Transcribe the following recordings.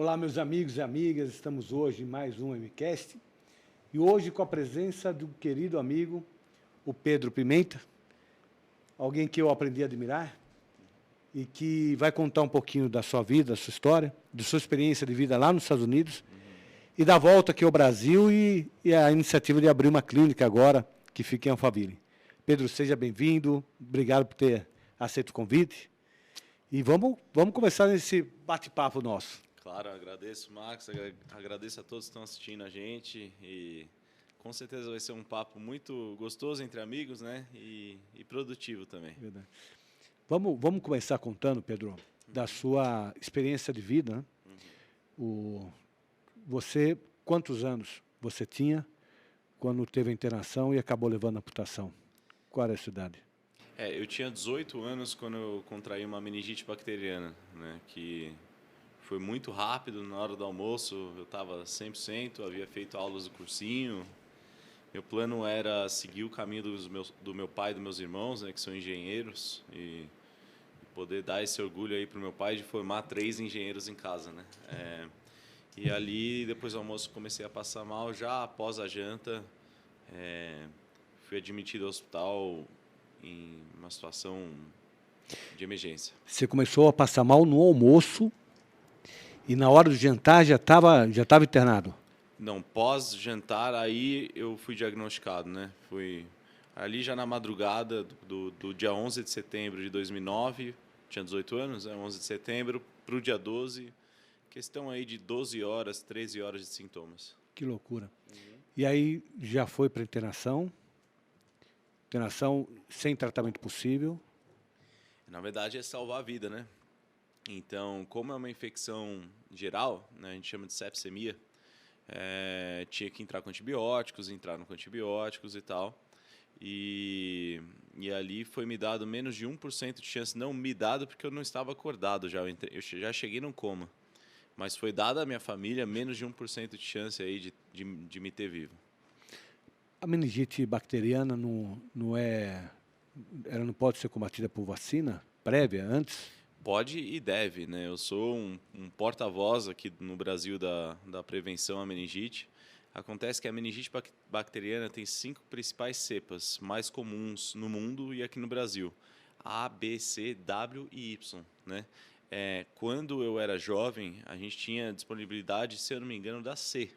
Olá, meus amigos e amigas, estamos hoje em mais um MCast e hoje com a presença do querido amigo, o Pedro Pimenta, alguém que eu aprendi a admirar e que vai contar um pouquinho da sua vida, da sua história, da sua experiência de vida lá nos Estados Unidos e da volta aqui ao Brasil e a iniciativa de abrir uma clínica agora que fica em Alphaville. Pedro, seja bem-vindo, obrigado por ter aceito o convite e vamos começar nesse bate-papo nosso. Claro, agradeço, Max, agradeço a todos que estão assistindo a gente e com certeza vai ser um papo muito gostoso entre amigos, né? E produtivo também. Verdade. Vamos começar contando, Pedro, da sua experiência de vida, né? Você, quantos anos você tinha quando teve a internação e acabou levando a amputação? Qual era a sua idade? Eu tinha 18 anos quando eu contraí uma meningite bacteriana, né? Que foi muito rápido, na hora do almoço eu estava 100%, havia feito aulas do cursinho. Meu plano era seguir o caminho do meu pai e dos meus irmãos, né, que são engenheiros, e poder dar esse orgulho aí para o meu pai de formar 3 engenheiros em casa, né? E ali, depois do almoço, comecei a passar mal. Já após a janta, fui admitido ao hospital em uma situação de emergência. Você começou a passar mal no almoço e na hora do jantar já estava internado? Não, pós-jantar, aí eu fui diagnosticado, né? Fui ali já na madrugada do dia 11 de setembro de 2009, tinha 18 anos, né? 11 de setembro, para o dia 12, questão aí de 12 horas, 13 horas de sintomas. Que loucura. E aí já foi para internação sem tratamento possível? Na verdade, é salvar a vida, né? Então, como é uma infecção geral, né, a gente chama de sepsemia, tinha que entrar com antibióticos, entraram com antibióticos e tal. E ali foi me dado menos de 1% de chance, não me dado porque eu não estava acordado já, eu já cheguei num coma. Mas foi dada à minha família menos de 1% de chance aí de me ter vivo. A meningite bacteriana ela não pode ser combatida por vacina prévia, antes? Pode e deve, né? Eu sou um porta-voz aqui no Brasil da prevenção à meningite. Acontece que a meningite bacteriana tem 5 principais cepas mais comuns no mundo e aqui no Brasil. A, B, C, W e Y, né? Quando eu era jovem, a gente tinha disponibilidade, se eu não me engano, da C,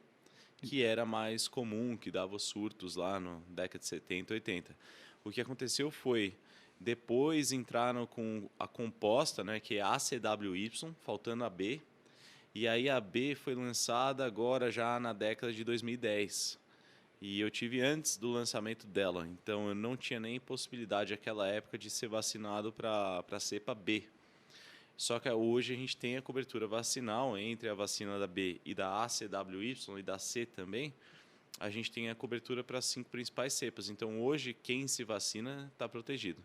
que era mais comum, que dava os surtos lá na década de 70, 80. O que aconteceu foi, depois entraram com a composta, né, que é ACWY, faltando a B, e aí a B foi lançada agora já na década de 2010. E eu tive antes do lançamento dela, então eu não tinha nem possibilidade naquela época de ser vacinado para a cepa B. Só que hoje a gente tem a cobertura vacinal entre a vacina da B e da ACWY e da C também. A gente tem a cobertura para as 5 principais cepas. Então hoje quem se vacina está protegido.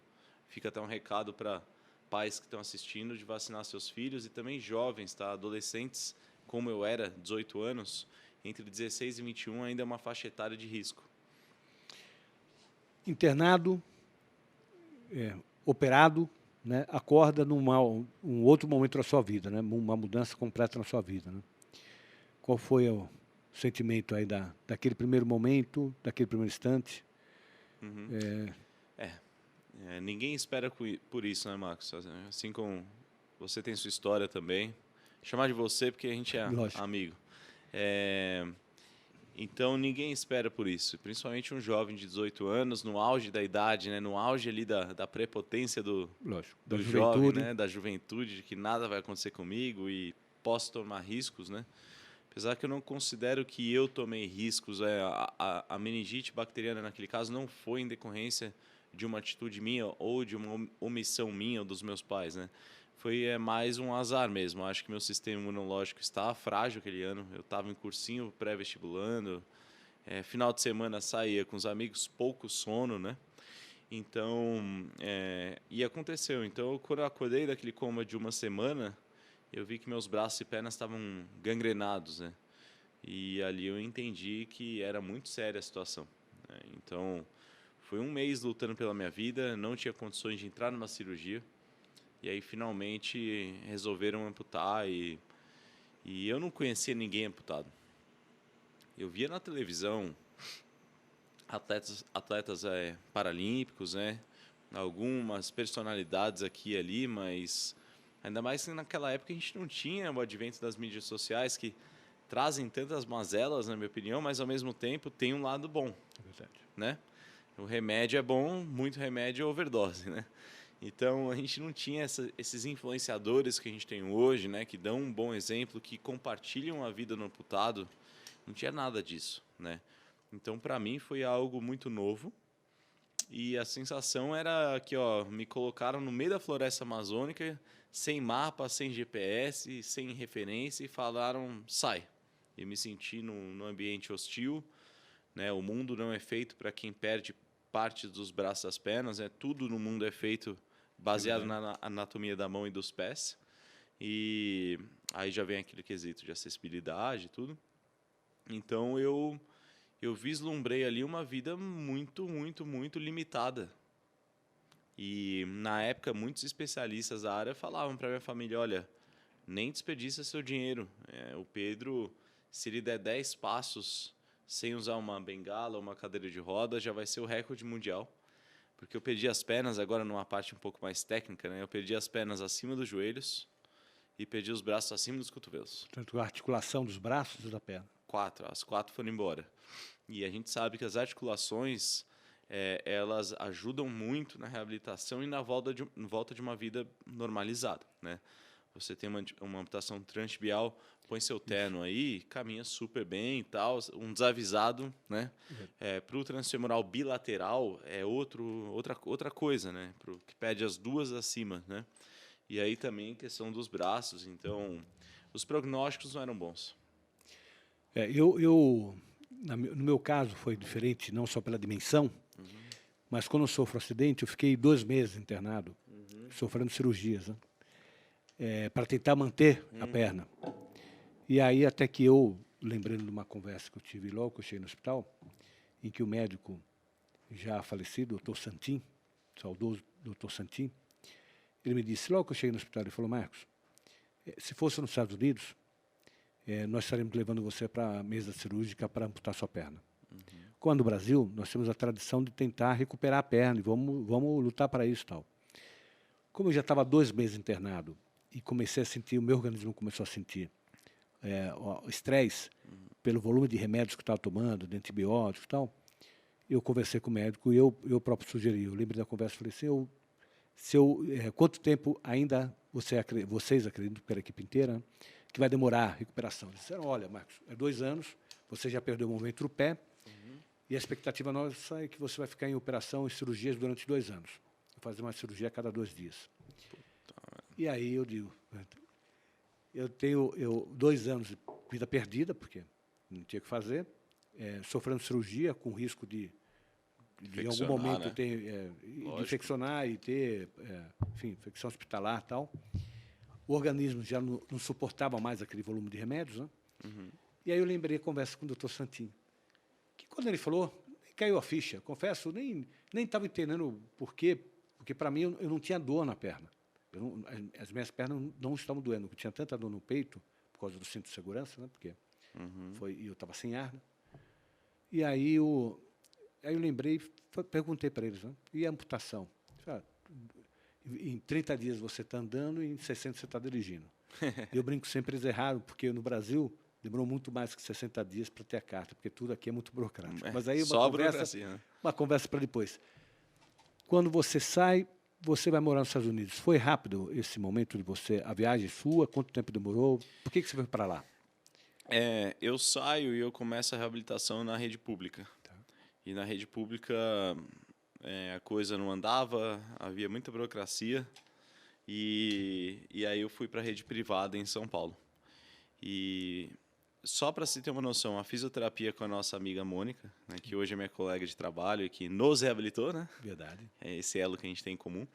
Fica até um recado para pais que estão assistindo de vacinar seus filhos e também jovens, tá? Adolescentes, como eu era, 18 anos, entre 16 e 21 ainda é uma faixa etária de risco. Internado, operado, né, acorda um outro momento da sua vida, né, uma mudança completa na sua vida, né? Qual foi o sentimento aí daquele primeiro momento, daquele primeiro instante? Ninguém espera por isso, né, Marcos? Assim como você tem sua história também. Chamar de você porque a gente é Lógico. amigo. Então, ninguém espera por isso. Principalmente um jovem de 18 anos, no auge da idade, né, no auge ali da prepotência do jovem, né, da juventude, de que nada vai acontecer comigo e posso tomar riscos, né? Apesar que eu não considero que eu tomei riscos. A meningite bacteriana, naquele caso, não foi em decorrência de uma atitude minha ou de uma omissão minha ou dos meus pais, né? Foi mais um azar mesmo. Acho que meu sistema imunológico estava frágil aquele ano. Eu estava em cursinho pré-vestibulando. Final de semana saía com os amigos, pouco sono, né? Então, e aconteceu. Então, quando eu acordei daquele coma de uma semana, eu vi que meus braços e pernas estavam gangrenados, né? E ali eu entendi que era muito séria a situação, né? Então, foi um mês lutando pela minha vida, não tinha condições de entrar numa cirurgia. E aí, finalmente, resolveram amputar e E eu não conhecia ninguém amputado. Eu via na televisão atletas paralímpicos, né? Algumas personalidades aqui e ali, mas ainda mais que naquela época a gente não tinha o advento das mídias sociais que trazem tantas mazelas, na minha opinião, mas ao mesmo tempo tem um lado bom, né? O remédio é bom, muito remédio é overdose, né? Então a gente não tinha esses influenciadores que a gente tem hoje, né? Que dão um bom exemplo, que compartilham a vida no amputado. Não tinha nada disso, né? Então para mim foi algo muito novo. E a sensação era que, ó, me colocaram no meio da floresta amazônica, sem mapa, sem GPS, sem referência, e falaram, sai. E me senti num ambiente hostil, né? O mundo não é feito para quem perde parte dos braços e das pernas, né? Tudo no mundo é feito baseado na anatomia da mão e dos pés. E aí já vem aquele quesito de acessibilidade e tudo. Então eu vislumbrei ali uma vida muito, muito, muito limitada. E, na época, muitos especialistas da área falavam para minha família, olha, nem desperdiça seu dinheiro. O Pedro, se ele der 10 passos sem usar uma bengala, uma cadeira de roda, já vai ser o recorde mundial. Porque eu perdi as pernas, agora numa parte um pouco mais técnica, né? Eu perdi as pernas acima dos joelhos e perdi os braços acima dos cotovelos. Portanto, a articulação dos braços e da perna. As 4 foram embora. E a gente sabe que as articulações, elas ajudam muito na reabilitação e na volta de uma vida normalizada, né? Você tem uma amputação transtibial, põe seu terno aí, caminha super bem e tal. Um desavisado, né? Para o transfemoral bilateral é outra coisa, né? Pro que pede as duas acima, né? E aí também questão dos braços. Então, os prognósticos não eram bons. No meu caso, foi diferente, não só pela dimensão, mas quando eu sofro acidente, eu fiquei 2 meses internado, sofrendo cirurgias, né? Para tentar manter a perna. E aí, até que eu, lembrando de uma conversa que eu tive logo que eu cheguei no hospital, em que o médico já falecido, o Dr. Santin, saudoso Dr. Santin, ele me disse, logo que eu cheguei no hospital, ele falou, Marcos, se fosse nos Estados Unidos, nós estaremos levando você para a mesa cirúrgica para amputar sua perna. Quando no Brasil, nós temos a tradição de tentar recuperar a perna, e vamos lutar para isso e tal. Como eu já estava 2 meses internado, e comecei a sentir, o meu organismo começou a sentir o estresse pelo volume de remédios que eu estava tomando, de antibióticos e tal, eu conversei com o médico e eu próprio sugeri, eu lembro da conversa, falei assim, quanto tempo ainda vocês acreditam, pela equipe inteira, né, que vai demorar a recuperação? Eles disseram, olha, Marcos, 2 anos, você já perdeu o movimento do pé, e a expectativa nossa é que você vai ficar em operação e cirurgias durante 2 anos. Vou fazer uma cirurgia a cada 2 dias. E aí eu digo, eu tenho 2 anos de vida perdida, porque não tinha o que fazer, sofrendo cirurgia com risco de em algum momento, né, ter, de infeccionar e ter, enfim, infecção hospitalar e tal. O organismo já não suportava mais aquele volume de remédios, né? E aí eu lembrei a conversa com o Dr. Santin, que quando ele falou, caiu a ficha, confesso, nem estava entendendo por quê, porque para mim eu não tinha dor na perna. As minhas pernas não estavam doendo, eu tinha tanta dor no peito, por causa do cinto de segurança, né? Porque eu estava sem ar, né? E aí eu lembrei, perguntei para eles, né? E a amputação? Em 30 dias você está andando e em 60 você está dirigindo. Eu brinco sempre, eles erraram, porque no Brasil demorou muito mais que 60 dias para ter a carta, porque tudo aqui é muito burocrático. Mas aí uma conversa para depois. Quando você sai, você vai morar nos Estados Unidos. Foi rápido esse momento de você, a viagem sua? Quanto tempo demorou? Por que você foi para lá? Eu saio e eu começo a reabilitação na rede pública. Tá. E na rede pública a coisa não andava, havia muita burocracia. E aí eu fui para a rede privada em São Paulo. E só para se ter uma noção, a fisioterapia com a nossa amiga Mônica, né, que hoje é minha colega de trabalho e que nos reabilitou, né? Verdade. É esse elo que a gente tem em comum.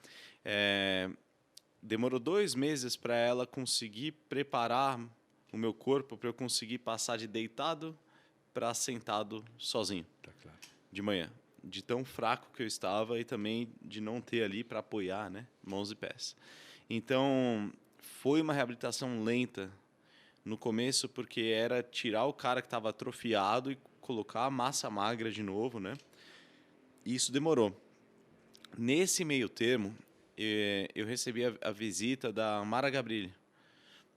Demorou 2 meses para ela conseguir preparar o meu corpo para eu conseguir passar de deitado para sentado sozinho, claro, de manhã. De tão fraco que eu estava e também de não ter ali para apoiar, né, mãos e pés. Então, foi uma reabilitação lenta, no começo, porque era tirar o cara que estava atrofiado e colocar a massa magra de novo, né? E isso demorou. Nesse meio termo, eu recebi a visita da Mara Gabrilli,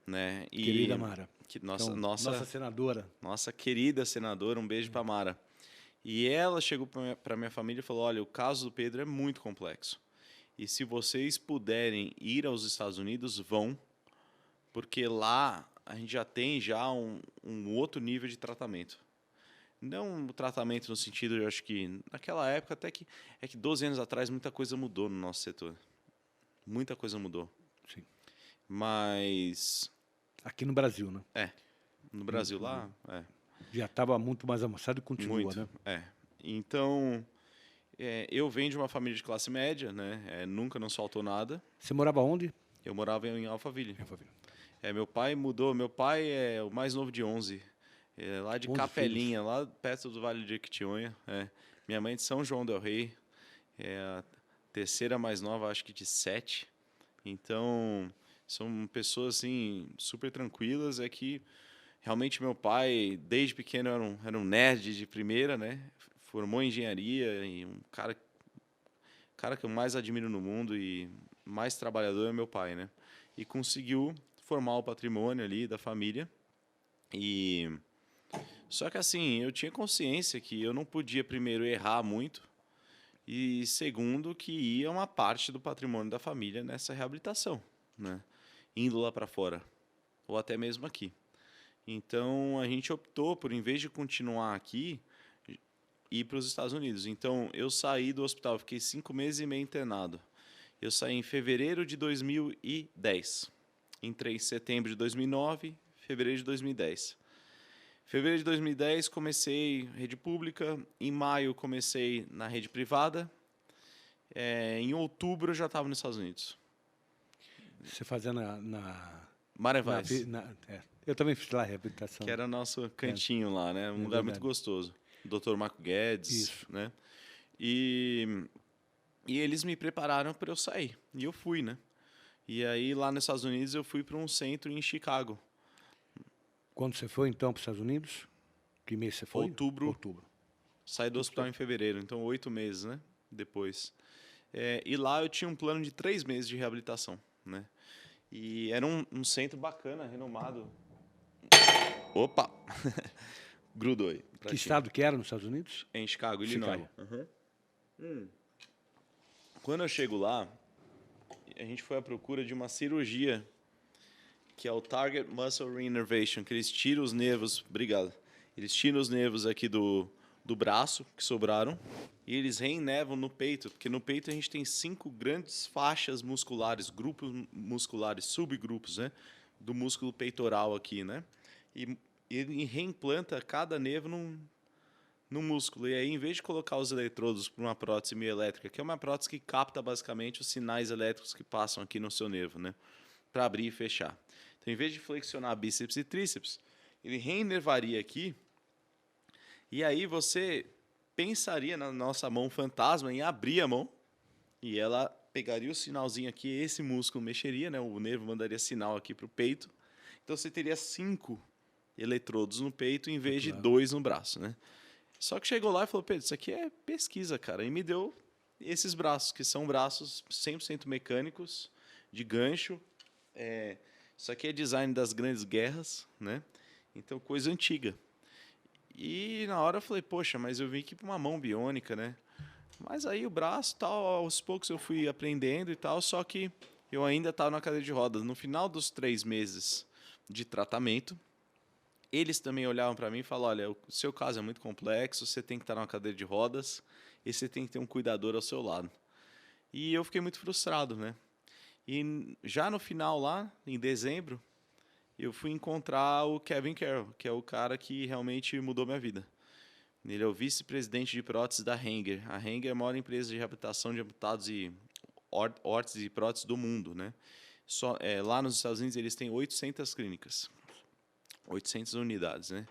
né? Querida Mara. Então, nossa senadora. Nossa querida senadora, um beijo para Mara. E ela chegou para minha família e falou: olha, o caso do Pedro é muito complexo. E se vocês puderem ir aos Estados Unidos, vão, porque lá a gente já tem um outro nível de tratamento. Não um tratamento no sentido, eu acho que naquela época, até que 12 anos atrás muita coisa mudou no nosso setor. Muita coisa mudou. Sim. Mas aqui no Brasil, né? No Brasil lá, já estava muito mais avançado e continua, muito, né? Então, eu venho de uma família de classe média, né? Nunca nos faltou nada. Você morava onde? Eu morava em Alphaville. Alphaville. Meu pai mudou. Meu pai é o mais novo de 11. Lá de 11 Capelinha, filhos. lá perto do Vale de Jequitinhonha. Minha mãe é de São João del Rei. É a terceira mais nova, acho que de 7. Então, são pessoas assim, super tranquilas. É que realmente meu pai, desde pequeno, era um nerd de primeira, né? Formou em engenharia e um cara que eu mais admiro no mundo e mais trabalhador é meu pai, né? E conseguiu formar o patrimônio ali da família. Só que assim, eu tinha consciência que eu não podia, primeiro, errar muito e, segundo, que ia uma parte do patrimônio da família nessa reabilitação, né? Indo lá para fora, ou até mesmo aqui. Então, a gente optou por, em vez de continuar aqui, ir para os Estados Unidos. Então, eu saí do hospital, fiquei 5 meses e meio internado. Eu saí em fevereiro de 2010. Entrei em setembro de 2009, fevereiro de 2010. Fevereiro de 2010 comecei rede pública, em maio comecei na rede privada, em outubro eu já estava nos Estados Unidos. Você fazia na Marevaz, eu também fiz lá a reabilitação. que era nosso cantinho lá, né? Um lugar muito gostoso. Dr. Marco Guedes, isso, né? E eles me prepararam para eu sair. E eu fui, né? E aí lá nos Estados Unidos eu fui para um centro em Chicago. Quando você foi, então, para os Estados Unidos? Que mês você foi? Outubro. Saí do hospital em fevereiro, então 8 meses, né? Depois. E lá eu tinha um plano de 3 meses de reabilitação, né? E era um centro bacana, renomado. Opa! Grudou aí. Que estado que era nos Estados Unidos? Em Chicago, Illinois. Uhum. Quando eu chego lá, a gente foi à procura de uma cirurgia que é o Target Muscle Reinnervation, que eles tiram os nervos, obrigado, eles tiram os nervos aqui do braço, que sobraram, e eles reinervam no peito, porque no peito a gente tem 5 grandes faixas musculares, grupos musculares, subgrupos, né, do músculo peitoral aqui, né, e ele reimplanta cada nervo num músculo, e aí em vez de colocar os eletrodos para uma prótese mioelétrica, que é uma prótese que capta basicamente os sinais elétricos que passam aqui no seu nervo, né, para abrir e fechar. Então, em vez de flexionar bíceps e tríceps, ele reinervaria aqui, e aí você pensaria na nossa mão fantasma em abrir a mão, e ela pegaria o sinalzinho aqui, esse músculo mexeria, né? O nervo mandaria sinal aqui para o peito. Então, você teria 5 eletrodos no peito em vez de 2 no braço, né? Só que chegou lá e falou: Pedro, isso aqui é pesquisa, cara. E me deu esses braços, que são braços 100% mecânicos, de gancho. Isso aqui é design das grandes guerras, né? Então, coisa antiga. E na hora eu falei: poxa, mas eu vim aqui para uma mão biônica, né? Mas aí o braço, tal, aos poucos eu fui aprendendo e tal, só que eu ainda estava na cadeira de rodas. No final dos 3 meses de tratamento, eles também olhavam para mim e falavam: olha, o seu caso é muito complexo, você tem que estar na cadeira de rodas e você tem que ter um cuidador ao seu lado. E eu fiquei muito frustrado, né? E já no final lá, em dezembro, eu fui encontrar o Kevin Carroll, que é o cara que realmente mudou minha vida. Ele é o vice-presidente de próteses da Hanger. A Hanger é a maior empresa de reabilitação de amputados e órteses e próteses do mundo, né? Lá nos Estados Unidos eles têm 800 clínicas, 800 unidades, né?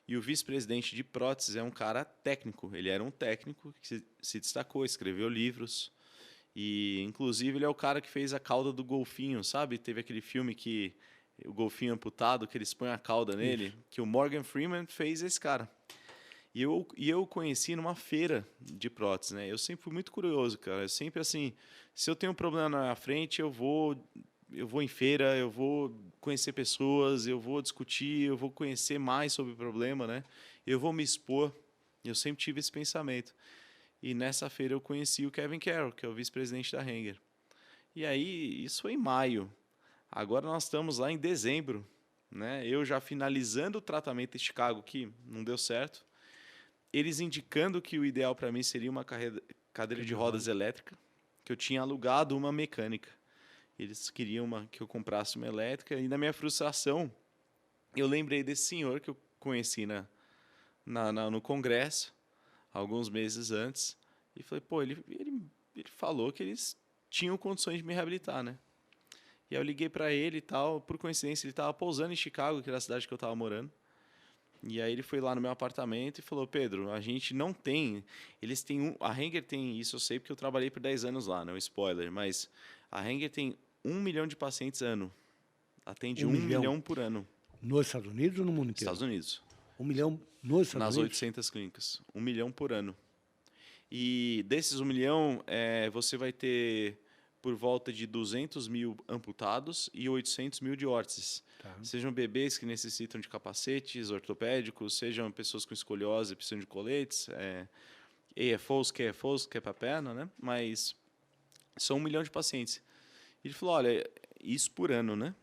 E o vice-presidente de próteses é um cara técnico. Ele era um técnico que se destacou, escreveu livros. E, inclusive, ele é o cara que fez a cauda do golfinho, sabe? Teve aquele filme que o golfinho amputado, que eles põem a cauda nele, que o Morgan Freeman fez esse cara. E eu conheci numa feira de prótese, né? Eu sempre fui muito curioso, cara. Eu sempre, assim, se eu tenho um problema na minha frente, eu vou em feira, eu vou conhecer pessoas, eu vou discutir, eu vou conhecer mais sobre o problema, né? Eu vou me expor. Eu sempre tive esse pensamento. E nessa feira eu conheci o Kevin Carroll, que é o vice-presidente da Hanger. E aí, isso foi em maio. Agora nós estamos lá em dezembro, né? Eu já finalizando o tratamento em Chicago, que não deu certo. Eles indicando que o ideal para mim seria uma cadeira de rodas elétrica, que eu tinha alugado uma mecânica. Eles queriam que eu comprasse uma elétrica. E na minha frustração, eu lembrei desse senhor que eu conheci no congresso, alguns meses antes. E falei, pô, ele falou que eles tinham condições de me reabilitar, né? E aí eu liguei para ele e tal. Por coincidência, ele estava pousando em Chicago, que era a cidade que eu estava morando. E aí ele foi lá no meu apartamento e falou, Pedro, a gente não tem... Eles têm a Hanger tem, isso eu sei porque eu trabalhei por 10 anos lá, não spoiler, mas a Hanger tem 1 milhão de pacientes ano. Atende 1 milhão por ano. Nos Estados Unidos ou no mundo inteiro? Estados Unidos. 1 milhão nos Estados Nas Unidos? 800 clínicas. 1 milhão por ano. E desses 1 milhão, você vai ter por volta de 200 mil amputados e 800 mil de órteses. Tá. Sejam bebês que necessitam de capacetes ortopédicos, sejam pessoas com escoliose, precisam de coletes, EFOs, QFOs, que é para a perna, né? Mas são 1 milhão de pacientes. Ele falou, olha, isso por ano, né?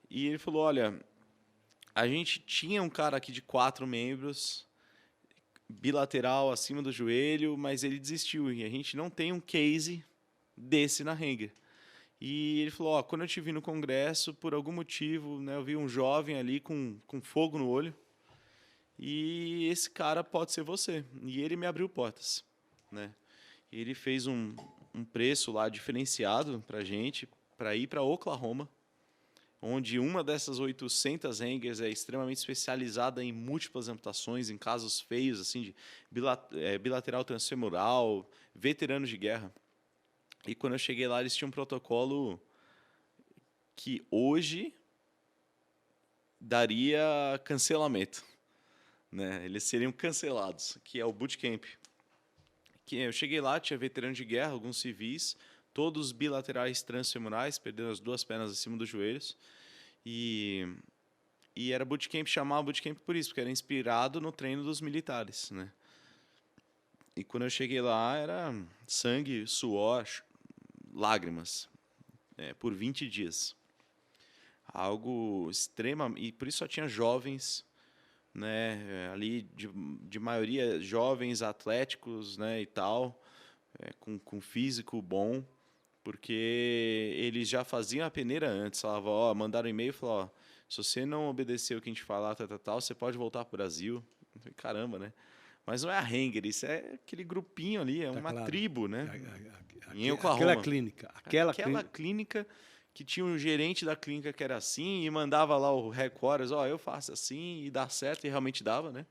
E ele falou, olha, a gente tinha um cara aqui de 4 membros, bilateral acima do joelho, mas ele desistiu. E a gente não tem um case desse na Hanger. E ele falou, quando eu te vi no congresso, por algum motivo, né, eu vi um jovem ali com fogo no olho, e esse cara pode ser você. E ele me abriu portas, né? Ele fez um preço lá diferenciado para a gente, para ir para Oklahoma, onde uma dessas 800 Hangers é extremamente especializada em múltiplas amputações, em casos feios, assim, de bilateral transfemoral, veteranos de guerra. E quando eu cheguei lá, eles tinham um protocolo que hoje daria cancelamento, né? Eles seriam cancelados, que é o bootcamp. Que eu cheguei lá, tinha veterano de guerra, alguns civis, todos bilaterais transfemorais, perdendo as 2 pernas acima dos joelhos. E era bootcamp, chamava bootcamp por isso, porque era inspirado no treino dos militares, né? E quando eu cheguei lá, era sangue, suor, lágrimas, por 20 dias. Algo extremo, e por isso só tinha jovens, né, ali de maioria jovens, atléticos, né, e tal, com físico bom, porque eles já faziam a peneira antes, falavam, mandaram um e-mail e falaram, se você não obedecer o que a gente falar, tal, você pode voltar para o Brasil. Caramba, né? Mas não é a Hanger, isso é aquele grupinho ali, é uma tribo, né? Em Oklahoma. Aquela clínica. Aquela clínica que tinha um gerente da clínica que era assim e mandava lá o headquarters, eu faço assim e dá certo, e realmente dava, né?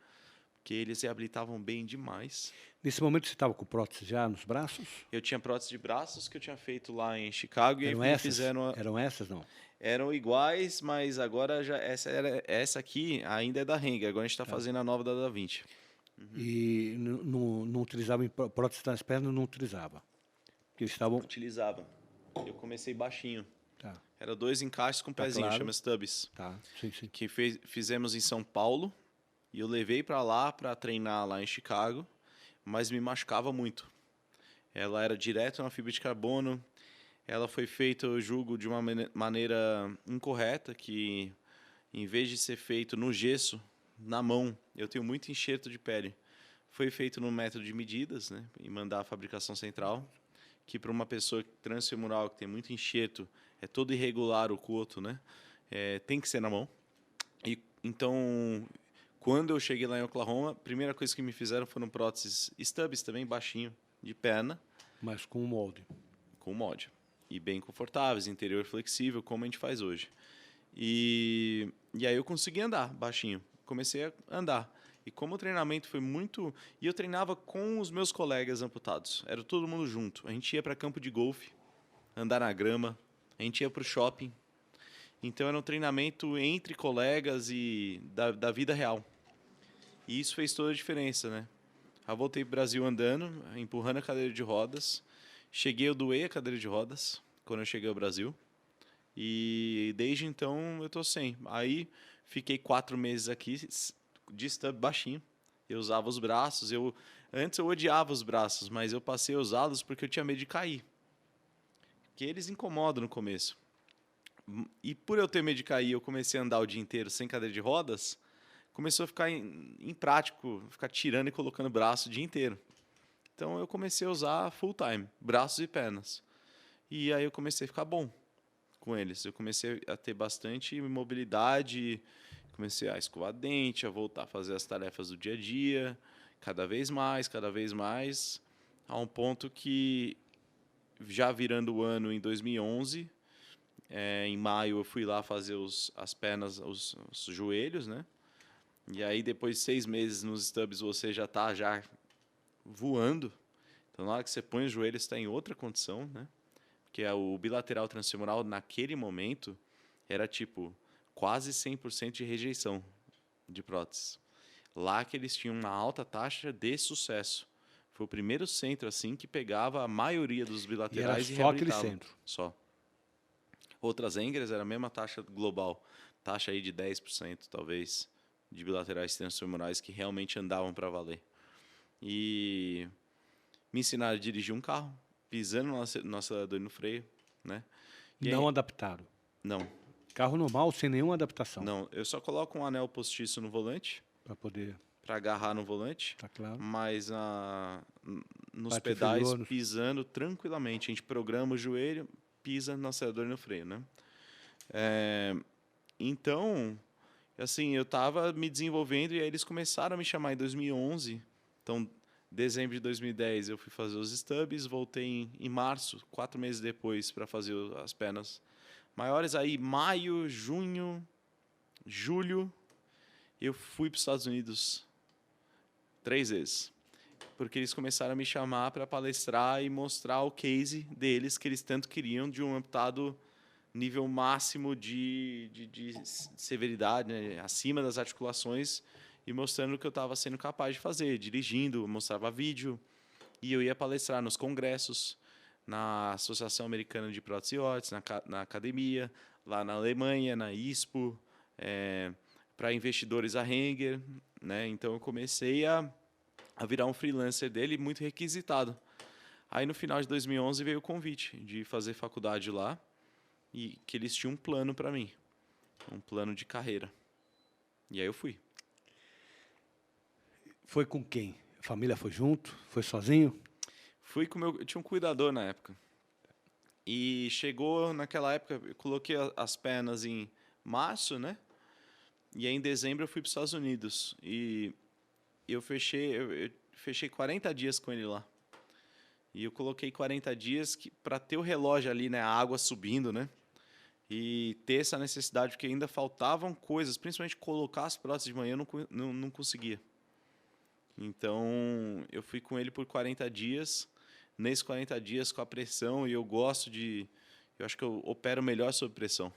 Porque eles reabilitavam bem demais. Nesse momento você estava com prótese já nos braços? Eu tinha prótese de braços que eu tinha feito lá em Chicago. Eram e essas? Fizeram... Eram essas, não? Eram iguais, mas agora já essa aqui ainda é da Hanger. Agora a gente está fazendo a nova da Da Vinci. E não utilizava prótese nas pernas, não utilizava? Porque eles estavam... Utilizava. Eu comecei baixinho. Tá. Era 2 encaixes com pezinho, claro. Chama Stubbs. Tá, sim. Que fizemos em São Paulo. E eu levei para lá para treinar lá em Chicago, mas me machucava muito. Ela era direto na fibra de carbono. Ela foi feita, eu julgo, de uma maneira incorreta, que em vez de ser feito no gesso, na mão, eu tenho muito enxerto de pele. Foi feito no método de medidas, né, e mandar a fabricação central, que para uma pessoa transfemoral que tem muito enxerto, é todo irregular o coto, né, tem que ser na mão. E então, quando eu cheguei lá em Oklahoma, a primeira coisa que me fizeram foram próteses Stubbs também, baixinho, de perna. Mas com molde. Com molde. E bem confortáveis, interior flexível, como a gente faz hoje. E aí eu consegui andar baixinho. Comecei a andar. E como o treinamento foi muito... E eu treinava com os meus colegas amputados. Era todo mundo junto. A gente ia para campo de golfe, andar na grama. A gente ia para o shopping. Então era um treinamento entre colegas e da vida real. E isso fez toda a diferença, né? Eu voltei para o Brasil andando, empurrando a cadeira de rodas. Cheguei, eu doei a cadeira de rodas quando eu cheguei ao Brasil. E desde então eu tô sem. Aí fiquei 4 meses aqui de stub baixinho. Eu usava os braços. Antes eu odiava os braços, mas eu passei a usá-los porque eu tinha medo de cair. Porque eles incomodam no começo. E por eu ter medo de cair, eu comecei a andar o dia inteiro sem cadeira de rodas. Começou a ficar imprático, ficar tirando e colocando braço o dia inteiro. Então eu comecei a usar full time, braços e pernas. E aí eu comecei a ficar bom com eles. Eu comecei a ter bastante mobilidade, comecei a escovar dente, a voltar a fazer as tarefas do dia a dia, cada vez mais, a um ponto que, já virando o ano em 2011, em maio eu fui lá fazer as pernas, os joelhos, né? E aí depois de 6 meses nos stubs você já está já voando. Então na hora que você põe os joelhos está em outra condição, né? Que é o bilateral transfemoral, naquele momento, era tipo quase 100% de rejeição de prótese. Lá que eles tinham uma alta taxa de sucesso. Foi o primeiro centro assim que pegava a maioria dos bilaterais e era só aquele reabilitava. centro. Só. Outras Engers era a mesma taxa global. Taxa aí de 10%, talvez, de bilaterais transfemorais que realmente andavam para valer. E me ensinaram a dirigir um carro, pisando no acelerador e no freio, né? E Não aí, adaptaram. não, Carro normal, sem nenhuma adaptação. não. Eu só coloco um anel postiço no volante, Para poder, para agarrar no volante, tá claro. mas nos Parte pedais, inferior, pisando tranquilamente. A gente programa o joelho, pisa no acelerador e no freio, né? Então, assim, eu estava me desenvolvendo e aí eles começaram a me chamar em 2011. Então, dezembro de 2010 eu fui fazer os stubs, voltei em março, 4 meses depois, para fazer as pernas maiores. Aí, maio, junho, julho, eu fui para os Estados Unidos 3 vezes. Porque eles começaram a me chamar para palestrar e mostrar o case deles, que eles tanto queriam, de um amputado nível máximo de severidade, né? Acima das articulações, e mostrando o que eu estava sendo capaz de fazer, dirigindo, mostrava vídeo, e eu ia palestrar nos congressos, na Associação Americana de Prótese e Órtese, na academia, lá na Alemanha, na ISPO, para investidores a Henger, né? Então eu comecei a virar um freelancer dele, muito requisitado. Aí no final de 2011 veio o convite de fazer faculdade lá, e que eles tinham um plano para mim, um plano de carreira. E aí eu fui. Foi com quem? A família foi junto? Foi sozinho? Fui com eu tinha um cuidador na época. E chegou naquela época, eu coloquei as pernas em março, né? E aí em dezembro eu fui para os Estados Unidos. E eu fechei 40 dias com ele lá. E eu coloquei 40 dias para ter o relógio ali, né? A água subindo, né? E ter essa necessidade, porque ainda faltavam coisas, principalmente colocar as próteses de manhã, eu não conseguia. Então, eu fui com ele por 40 dias. Nesses 40 dias, com a pressão, e eu acho que eu opero melhor sob pressão.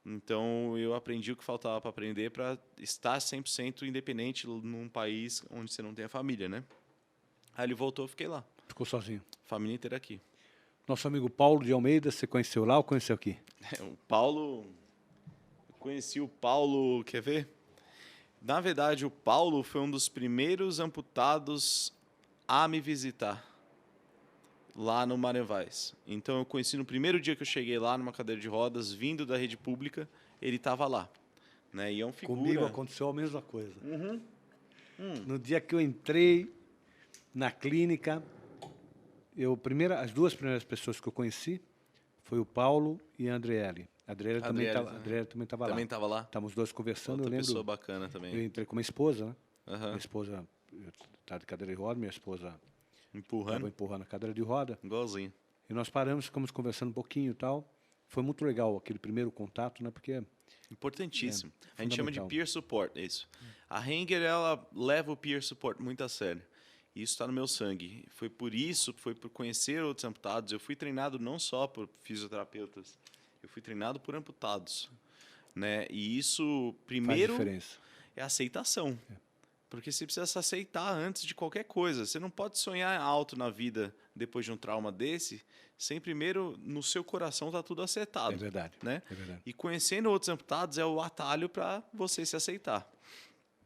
Então, eu aprendi o que faltava para aprender para estar 100% independente num país onde você não tem a família, né? Aí ele voltou, eu fiquei lá. Ficou sozinho. Família inteira aqui. Nosso amigo Paulo de Almeida, você conheceu lá ou conheceu aqui? O Paulo... Eu conheci o Paulo, quer ver? Na verdade, o Paulo foi um dos primeiros amputados a me visitar lá no Maranvais. Então, eu conheci no primeiro dia que eu cheguei lá, numa cadeira de rodas, vindo da rede pública, ele estava lá. Né? E é um figura... Comigo aconteceu a mesma coisa. No dia que eu entrei na clínica, as 2 primeiras pessoas que eu conheci foi o Paulo e a Andriele. A Andriele também estava lá. Também estava lá? Estávamos 2 conversando, Outra eu lembro. pessoa bacana também. Eu entrei com uma esposa, né? Uhum. Minha esposa estava de cadeira de roda, minha esposa empurrando a cadeira de roda. Igualzinho. E nós paramos, ficamos conversando um pouquinho e tal. Foi muito legal aquele primeiro contato, né? Porque importantíssimo. A gente chama de peer support, isso. A Henger, ela leva o peer support muito a sério. Isso está no meu sangue. Foi por conhecer outros amputados. Eu fui treinado não só por fisioterapeutas, eu fui treinado por amputados. né? E isso, Faz primeiro, diferença. é aceitação. Porque você precisa se aceitar antes de qualquer coisa. Você não pode sonhar alto na vida depois de um trauma desse, sem primeiro, no seu coração, tá tudo acertado. É verdade. Né? É verdade. E conhecendo outros amputados é o atalho para você se aceitar.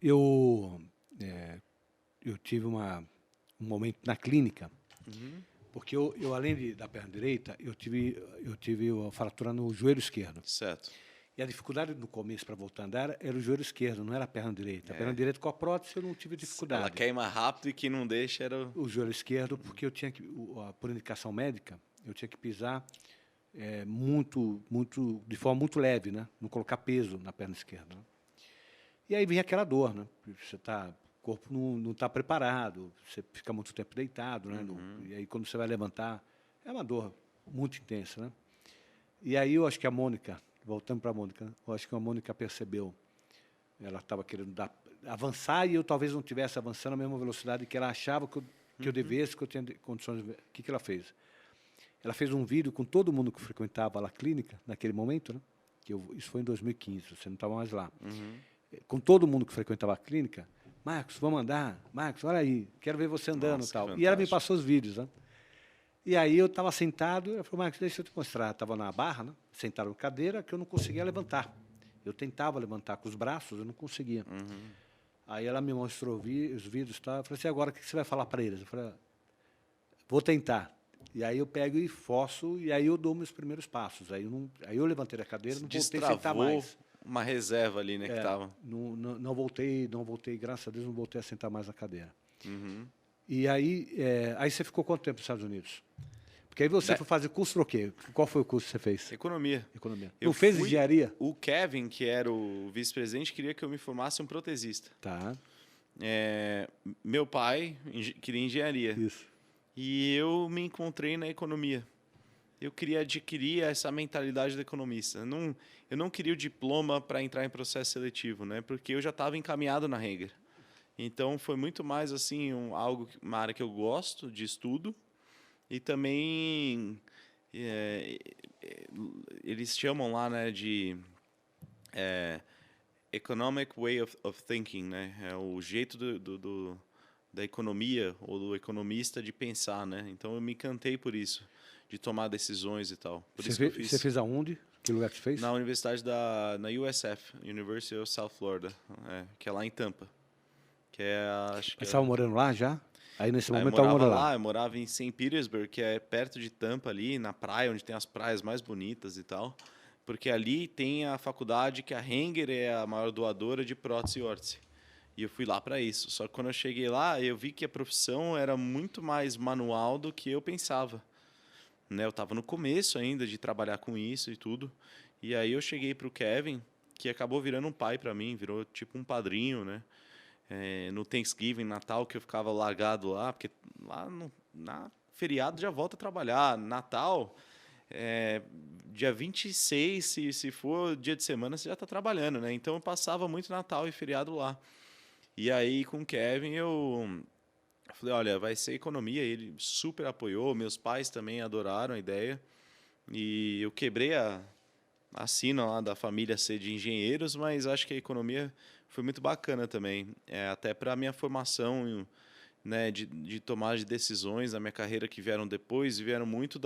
Eu tive um momento na clínica, porque eu além da perna direita, eu tive uma fratura no joelho esquerdo. Certo. E a dificuldade no começo para voltar a andar era o joelho esquerdo, não era a perna direita. A perna direita com a prótese eu não tive dificuldade. Ela queima rápido e que não deixa era o joelho esquerdo, porque eu tinha que, por indicação médica, eu tinha que pisar de forma muito leve, né? Não colocar peso na perna esquerda. Né? E aí vinha aquela dor, né? O corpo não está preparado, você fica muito tempo deitado, né? E aí quando você vai levantar, é uma dor muito intensa, né? E aí eu acho que a Mônica, voltando para a Mônica, né? Eu acho que a Mônica percebeu, ela estava querendo avançar e eu talvez não estivesse avançando a mesma velocidade que ela achava que eu devesse, que eu tinha condições de ver. O que ela fez? Ela fez um vídeo com todo mundo que frequentava lá a clínica, naquele momento, né? Isso foi em 2015, você não estava mais lá. Com todo mundo que frequentava a clínica, Marcos, vamos andar? Marcos, olha aí, quero ver você andando e tal. E ela me passou os vídeos, né? E aí eu estava sentado, ela falou, Marcos, deixa eu te mostrar. Estava na barra, né? Sentado na cadeira, que eu não conseguia levantar. Eu tentava levantar com os braços, eu não conseguia. Aí ela me mostrou os vídeos e tal. Eu falei assim, agora o que você vai falar para eles? Eu falei, vou tentar. E aí eu pego e forço, e aí eu dou meus primeiros passos. Aí eu levantei da cadeira, não voltei a sentar mais. Uma reserva ali, né, que tava. Não voltei, graças a Deus, não voltei a sentar mais na cadeira. E aí você ficou quanto tempo nos Estados Unidos? Porque aí você foi fazer curso para o quê? Qual foi o curso que você fez? Economia. Eu fez engenharia? O Kevin, que era o vice-presidente, queria que eu me formasse um protesista. Tá. Meu pai queria engenharia. Isso. E eu me encontrei na economia. Eu queria adquirir essa mentalidade do economista. Eu não queria o diploma para entrar em processo seletivo, né? Porque eu já estava encaminhado na Henger. Então, foi muito mais assim uma área que eu gosto de estudo. E também eles chamam lá, né, de economic way of thinking, né? É o jeito da economia ou do economista de pensar, né? Então eu me encantei por isso, de tomar decisões e tal. Por isso que eu fiz. Você fez aonde? Que lugar que você fez? Na universidade na USF, University of South Florida, que é lá em Tampa. Que é, acho que Você estava morando lá já? Aí nesse momento eu estava morando lá. Eu morava em St. Petersburg, que é perto de Tampa ali, na praia, onde tem as praias mais bonitas e tal. Porque ali tem a faculdade que a Henger é a maior doadora de prótese e órtese. E eu fui lá para isso. Só que quando eu cheguei lá, eu vi que a profissão era muito mais manual do que eu pensava. Né? Eu estava no começo ainda de trabalhar com isso e tudo. E aí eu cheguei para o Kevin, que acabou virando um pai para mim, virou tipo um padrinho, né? No Thanksgiving, Natal, que eu ficava largado lá, porque lá na feriado já volta a trabalhar. Natal, dia 26, se for dia de semana, você já está trabalhando, né? Então eu passava muito Natal e feriado lá. E aí, com o Kevin, eu falei, olha, vai ser economia. Ele super apoiou, meus pais também adoraram a ideia. E eu quebrei a sina lá da família ser de engenheiros, mas acho que a economia foi muito bacana também. Até para a minha formação, né, de tomar de decisões na minha carreira que vieram depois, vieram muito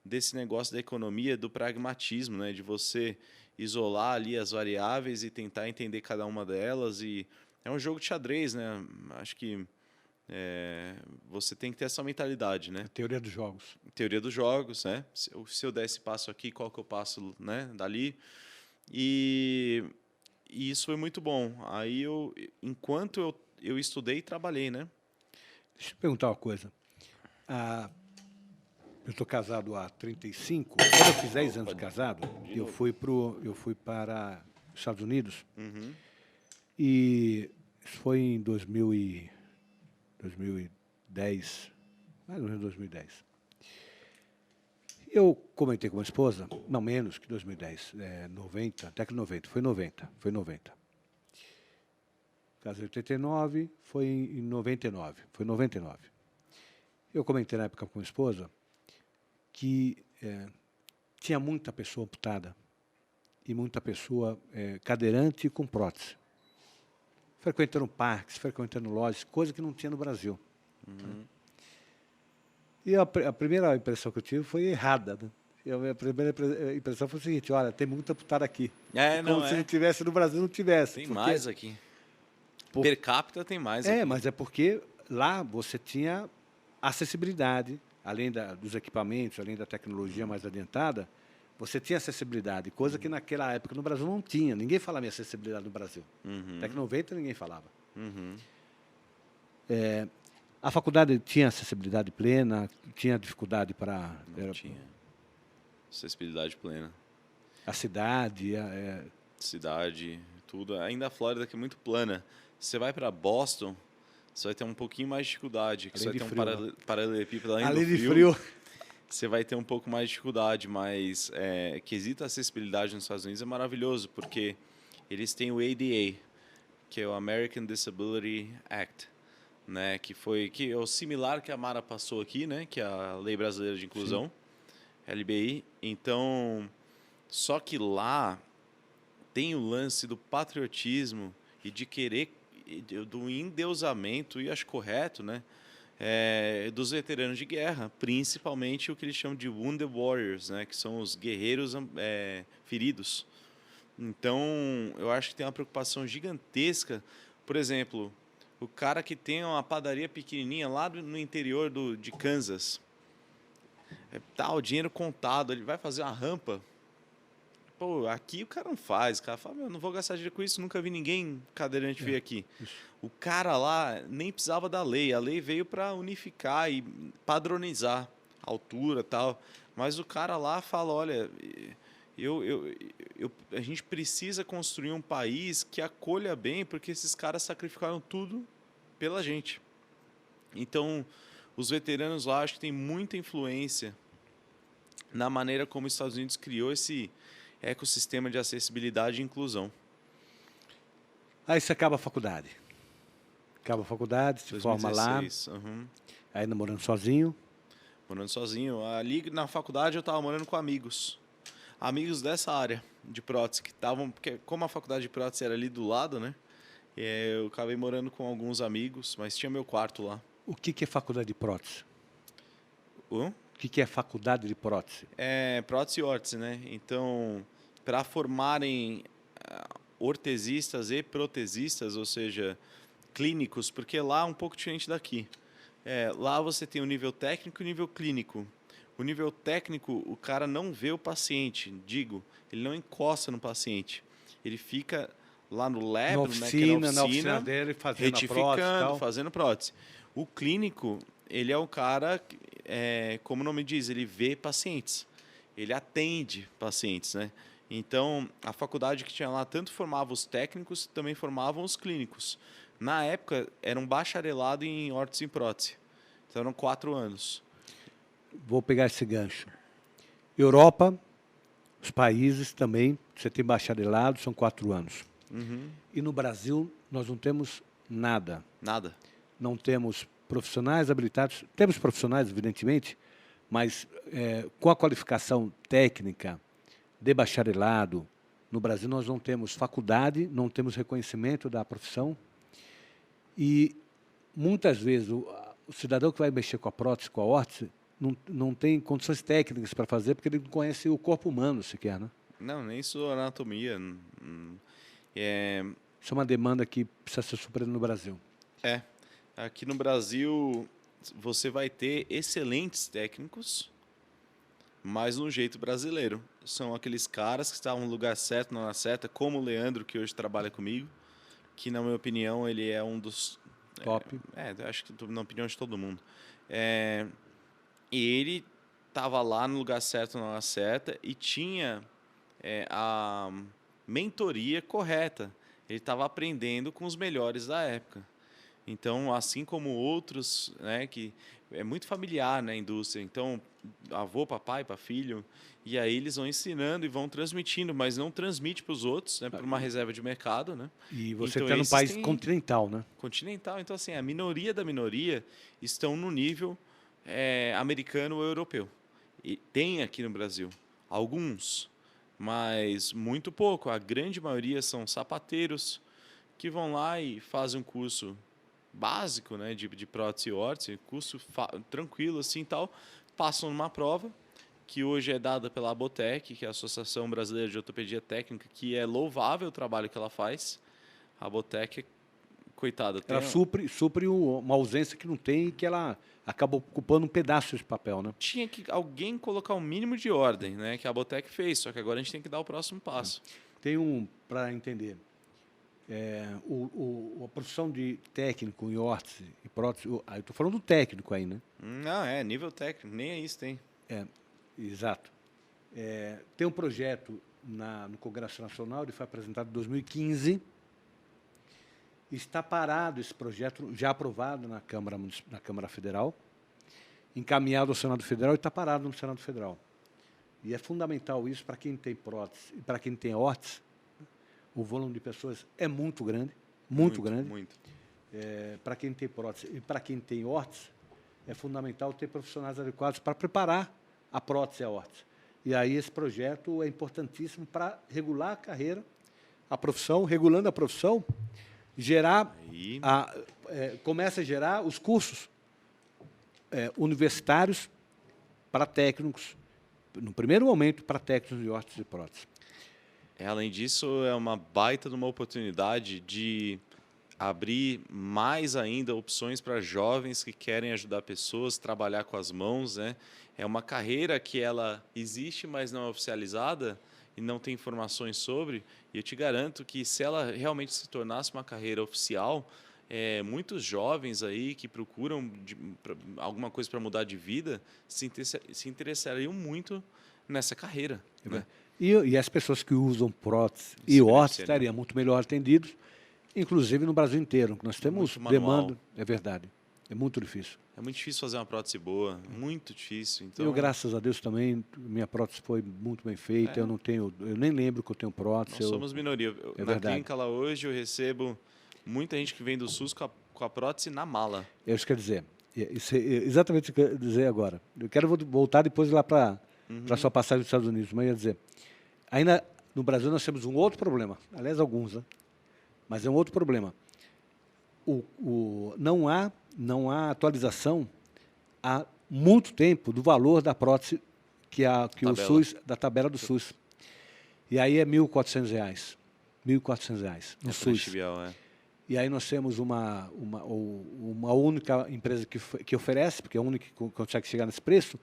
desse negócio da economia, do pragmatismo, né, de você isolar ali as variáveis e tentar entender cada uma delas. E é um jogo de xadrez, né? Acho que você tem que ter essa mentalidade, né? A teoria dos jogos. Teoria dos jogos, né? Se eu der esse passo aqui, qual que eu passo, né, dali? E isso foi muito bom. Aí enquanto eu estudei, trabalhei, né? Deixa eu perguntar uma coisa. Eu estou casado há 35. Quando eu fiz 10 anos de casado, eu fui para os Estados Unidos. E isso foi em 2010, mais ou menos 2010. Eu comentei com a minha esposa, não menos que 2010, 90, década de 90, foi 90. Casei em 89, foi em 99, foi 99. Eu comentei na época com a minha esposa que tinha muita pessoa amputada e muita pessoa cadeirante e com prótese. Frequentando parques, frequentando lojas, coisa que não tinha no Brasil. Uhum. E a primeira impressão que eu tive foi errada. Né? A primeira impressão foi o seguinte, olha, tem muito amputado aqui. Como se não tivesse no Brasil, não tivesse. Tem mais aqui. Per capita tem mais aqui. Mas é porque lá você tinha acessibilidade, além dos equipamentos, além da tecnologia mais adiantada, você tinha acessibilidade, coisa que naquela época no Brasil não tinha. Ninguém falava em acessibilidade no Brasil. Até que 90 ninguém falava. A faculdade tinha acessibilidade plena, tinha dificuldade para... Não tinha. Acessibilidade plena. A cidade... Cidade, tudo. Ainda a Flórida que é muito plana. Você vai para Boston, você vai ter um pouquinho mais de dificuldade. Que você vai ter um paralelepípedo além do frio. Você vai ter um pouco mais de dificuldade, mas quesito acessibilidade nos Estados Unidos é maravilhoso, porque eles têm o ADA, que é o American Disability Act, né, que é o similar que a Mara passou aqui, né, que é a Lei Brasileira de Inclusão, sim. LBI. Então, só que lá tem o lance do patriotismo e de querer, do endeusamento, e acho correto, né, dos veteranos de guerra, principalmente o que eles chamam de Wounded Warriors, né, que são os guerreiros feridos. Então, eu acho que tem uma preocupação gigantesca. Por exemplo, o cara que tem uma padaria pequenininha lá no interior de Kansas, o dinheiro contado, ele vai fazer uma rampa. Pô, aqui o cara não faz. O cara fala, não vou gastar dinheiro com isso, nunca vi ninguém cadeirante vir aqui. Isso. O cara lá nem precisava da lei. A lei veio para unificar e padronizar a altura e tal. Mas o cara lá fala, olha, a gente precisa construir um país que acolha bem, porque esses caras sacrificaram tudo pela gente. Então, os veteranos lá acho que tem muita influência na maneira como os Estados Unidos criou esse ecossistema de acessibilidade e inclusão. Aí você acaba a faculdade. Acaba a faculdade, se 2016, forma lá. Uhum. Ainda morando sozinho. Morando sozinho. Ali na faculdade eu estava morando com amigos. Amigos dessa área de prótese, que estavam... Porque como a faculdade de prótese era ali do lado, né? Eu acabei morando com alguns amigos, mas tinha meu quarto lá. O que é faculdade de prótese? O que é faculdade de prótese? Prótese e órtese, né? Então, para formarem ortesistas e protesistas, ou seja, clínicos, porque lá é um pouco diferente daqui. Lá você tem o nível técnico e o nível clínico. O nível técnico, o cara não vê o paciente, ele não encosta no paciente. Ele fica lá no lab, na oficina dele, fazendo retificando, a prótese, tal. Fazendo prótese. O clínico, ele é o cara, como o nome diz, ele vê pacientes. Ele atende pacientes, né? Então, a faculdade que tinha lá tanto formava os técnicos, também formavam os clínicos. Na época, era um bacharelado em órtese e prótese. Então, eram 4 anos. Vou pegar esse gancho. Europa, os países também, você tem bacharelado, são 4 anos. Uhum. E no Brasil, nós não temos nada. Nada. Não temos profissionais habilitados. Temos profissionais, evidentemente, mas com a qualificação técnica de bacharelado, no Brasil nós não temos faculdade, não temos reconhecimento da profissão. E, muitas vezes, o cidadão que vai mexer com a prótese, com a órtese, não tem condições técnicas para fazer, porque ele não conhece o corpo humano sequer, né? Não, nem sua anatomia. Isso é uma demanda que precisa ser suprida no Brasil. Aqui no Brasil, você vai ter excelentes técnicos, mas no jeito brasileiro. São aqueles caras que estavam no lugar certo, na hora certa, como o Leandro, que hoje trabalha comigo, que, na minha opinião, ele é um dos... Top. Acho que na opinião de todo mundo. E ele estava lá no lugar certo, na hora certa, e tinha a mentoria correta. Ele estava aprendendo com os melhores da época. Então, assim como outros, né, que é muito familiar na indústria. Então, avô, papai, para filho, e aí eles vão ensinando e vão transmitindo, mas não transmite para os outros, né, para uma reserva de mercado, né? E você está num país continental, né? Continental. Então, assim, a minoria da minoria estão no nível americano ou europeu. E tem aqui no Brasil alguns, mas muito pouco. A grande maioria são sapateiros que vão lá e fazem um curso básico, né, de prótese e órtese, curso tranquilo assim e tal, passam numa prova que hoje é dada pela Abotec, que é a Associação Brasileira de Ortopedia Técnica, que é louvável o trabalho que ela faz. A Abotec, coitada, Ela supre uma ausência que não tem e que ela acaba ocupando um pedaço desse papel, né? tinha que alguém colocar um mínimo de ordem, né, que a Abotec fez, só que agora a gente tem que dar o próximo passo. Tem para entender, a profissão de técnico em órtese e prótese, eu estou falando do técnico aí, né? Não, nível técnico, nem é isso tem. Exato. Tem um projeto no Congresso Nacional, ele foi apresentado em 2015, está parado esse projeto, já aprovado na Câmara Federal, encaminhado ao Senado Federal e está parado no Senado Federal. E é fundamental isso para quem tem prótese e para quem tem órtese. O volume de pessoas é muito grande, muito grande. Muito. Para quem tem prótese e para quem tem órtese, é fundamental ter profissionais adequados para preparar a prótese e a órtese. E aí esse projeto é importantíssimo para regular a carreira, a profissão, regulando a profissão, começa a gerar os cursos universitários para técnicos, no primeiro momento, para técnicos de órtese e prótese. Além disso, é uma baita de uma oportunidade de abrir mais ainda opções para jovens que querem ajudar pessoas, trabalhar com as mãos, né? É uma carreira que ela existe, mas não é oficializada e não tem informações sobre. E eu te garanto que se ela realmente se tornasse uma carreira oficial, muitos jovens aí que procuram alguma coisa para mudar de vida se interessariam muito nessa carreira. Né? E as pessoas que usam prótese e órtese estariam muito melhor atendidos, inclusive no Brasil inteiro. Nós temos demanda, é verdade, é muito difícil. É muito difícil fazer uma prótese boa, muito difícil. Então... Eu, graças a Deus, também, minha prótese foi muito bem feita, eu nem lembro que eu tenho prótese. Nós somos minoria. Na clínica lá hoje eu recebo muita gente que vem do SUS com a prótese na mala. Isso quer dizer, exatamente o que eu quero dizer agora. Eu quero voltar depois lá para a sua passagem dos Estados Unidos, mas eu ia dizer, ainda no Brasil nós temos um outro problema, aliás, alguns, né? Mas é um outro problema. Não há atualização há muito tempo do valor da prótese que o SUS, da tabela do SUS. E aí é R$ 1.400. R$ 1.400 no SUS. E aí nós temos uma única empresa que oferece, porque é a única que consegue chegar nesse preço,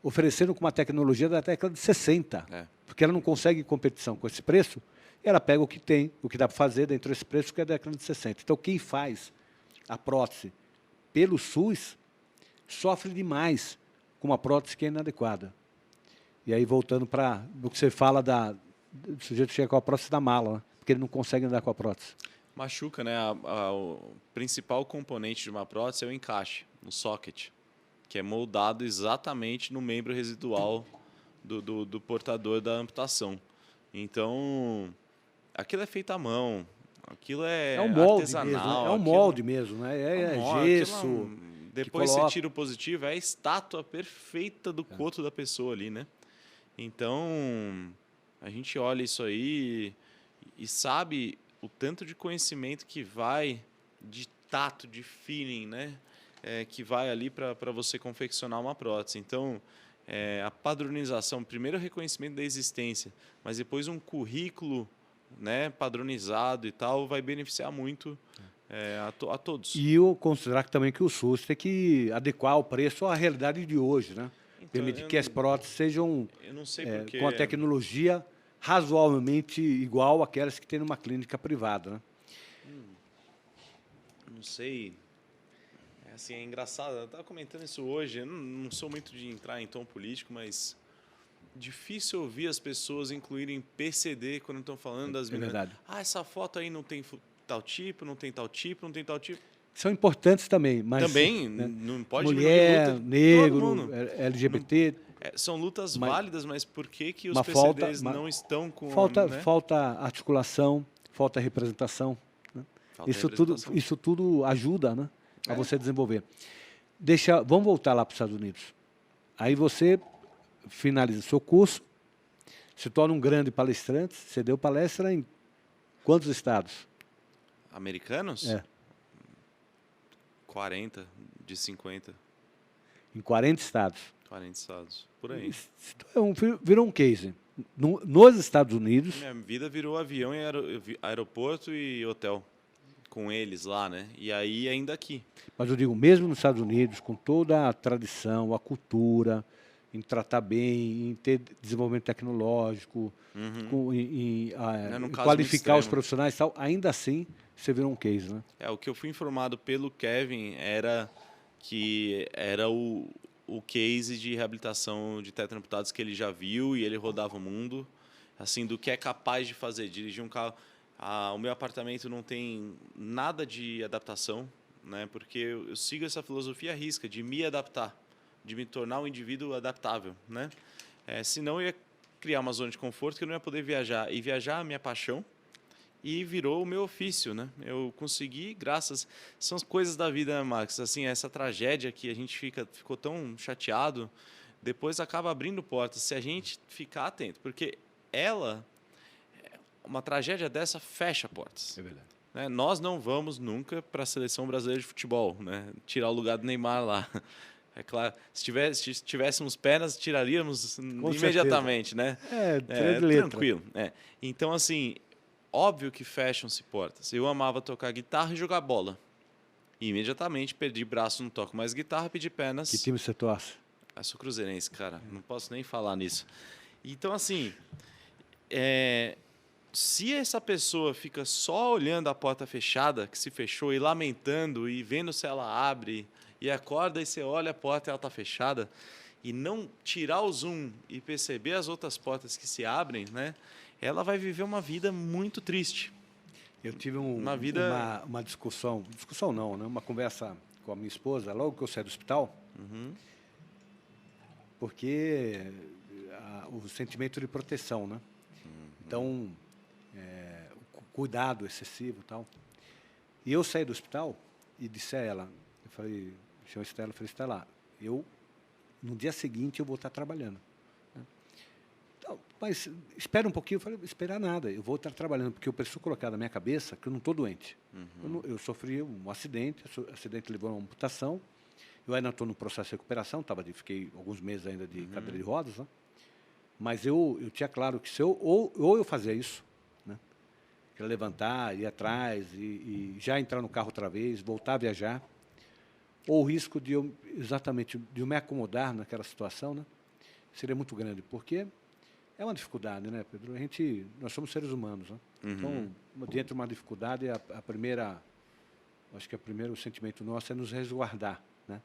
oferecendo com uma tecnologia da década de 60. Porque ela não consegue competição com esse preço, ela pega o que tem, o que dá para fazer dentro desse preço, que é da década de 60. Então, quem faz a prótese pelo SUS sofre demais com uma prótese que é inadequada. E aí, voltando para o que você fala do sujeito chega com a prótese da mala, né? Porque ele não consegue andar com a prótese. Machuca, né? O principal componente de uma prótese é o encaixe, o socket, que é moldado exatamente no membro residual do portador da amputação. Então, aquilo é feito à mão, aquilo é um molde artesanal. Mesmo, é um molde mesmo, né? Gesso. Depois você tira o positivo, é a estátua perfeita do coto da pessoa ali, né? Então, a gente olha isso aí e sabe o tanto de conhecimento que vai, de tato, de feeling, né? Que vai ali para você confeccionar uma prótese. Então, a padronização, primeiro o reconhecimento da existência, mas depois um currículo, né, padronizado e tal, vai beneficiar muito a todos. E eu considerar também que o SUS tem que adequar o preço à realidade de hoje, né? Então, permitir que as próteses sejam com a tecnologia razoavelmente igual àquelas que tem numa clínica privada, né? Não sei. Assim, é engraçado, eu estava comentando isso hoje, eu não sou muito de entrar em tom político, mas difícil ouvir as pessoas incluírem PCD quando estão falando das meninas. Verdade. Essa foto aí não tem tal tipo, não tem tal tipo, não tem tal tipo. São importantes também, mas... Também, né? não pode... Mulher, negro, LGBT... são lutas válidas, mas por que os PCDs não estão com... Falta articulação, falta representação. Né? Isso tudo ajuda, né, a você desenvolver. Vamos voltar lá para os Estados Unidos. Aí você finaliza o seu curso, se torna um grande palestrante. Você deu palestra em quantos estados? Americanos? É. 40, de 50. Em 40 estados. 40 estados, por aí. Virou um case. Nos Estados Unidos... Minha vida virou avião e aeroporto e hotel. Com eles lá, né? E aí ainda aqui. Mas eu digo, mesmo nos Estados Unidos, com toda a tradição, a cultura, em tratar bem, em ter desenvolvimento tecnológico, em qualificar os profissionais e tal, ainda assim, você virou um case, né? O que eu fui informado pelo Kevin era que era o case de reabilitação de tetraamputados que ele já viu e ele rodava o mundo, assim, do que é capaz de fazer, dirigir um carro. O meu apartamento não tem nada de adaptação, né? Porque eu sigo essa filosofia à risca de me adaptar, de me tornar um indivíduo adaptável, né? Senão eu ia criar uma zona de conforto que eu não ia poder viajar. E viajar é a minha paixão e virou o meu ofício, né? Eu consegui, graças... São coisas da vida, Max. Assim, essa tragédia que a gente ficou tão chateado, depois acaba abrindo portas, se a gente ficar atento. Porque uma tragédia dessa fecha portas. É verdade. Né? Nós não vamos nunca para a seleção brasileira de futebol, né? Tirar o lugar do Neymar lá. É claro, se tivéssemos pernas, tiraríamos Com imediatamente, certeza. né? Tranquilo. Então, assim, óbvio que fecham-se portas. Eu amava tocar guitarra e jogar bola. E imediatamente perdi braço, não toco mais guitarra, pedi pernas. Que time você torce? Eu sou cruzeirense, cara. Não posso nem falar nisso. Então, assim... Se essa pessoa fica só olhando a porta fechada, que se fechou, e lamentando, e vendo se ela abre, e acorda e você olha a porta e ela está fechada, e não tirar o zoom e perceber as outras portas que se abrem, né, ela vai viver uma vida muito triste. Eu tive uma discussão não, né, uma conversa com a minha esposa, logo que eu saí do hospital, porque o sentimento de proteção, né? Então... o cuidado excessivo e tal. E eu saí do hospital e disse a ela, eu falei, chamei a Estela, falei, Estela, no dia seguinte eu vou estar trabalhando. Então, mas espera um pouquinho, eu falei, esperar nada, eu vou estar trabalhando, porque eu preciso colocar na minha cabeça que eu não estou doente. Eu sofri um acidente, o acidente levou a uma amputação, eu ainda estou no processo de recuperação, fiquei alguns meses ainda de cadeira de rodas, né? Mas eu tinha claro que se ou eu fazia isso, que era levantar, ir atrás e já entrar no carro outra vez, voltar a viajar, ou o risco de eu me acomodar naquela situação, né, seria muito grande, porque é uma dificuldade, né, Pedro? Nós somos seres humanos, né? Então, diante de uma dificuldade, acho que o primeiro sentimento nosso é nos resguardar, né?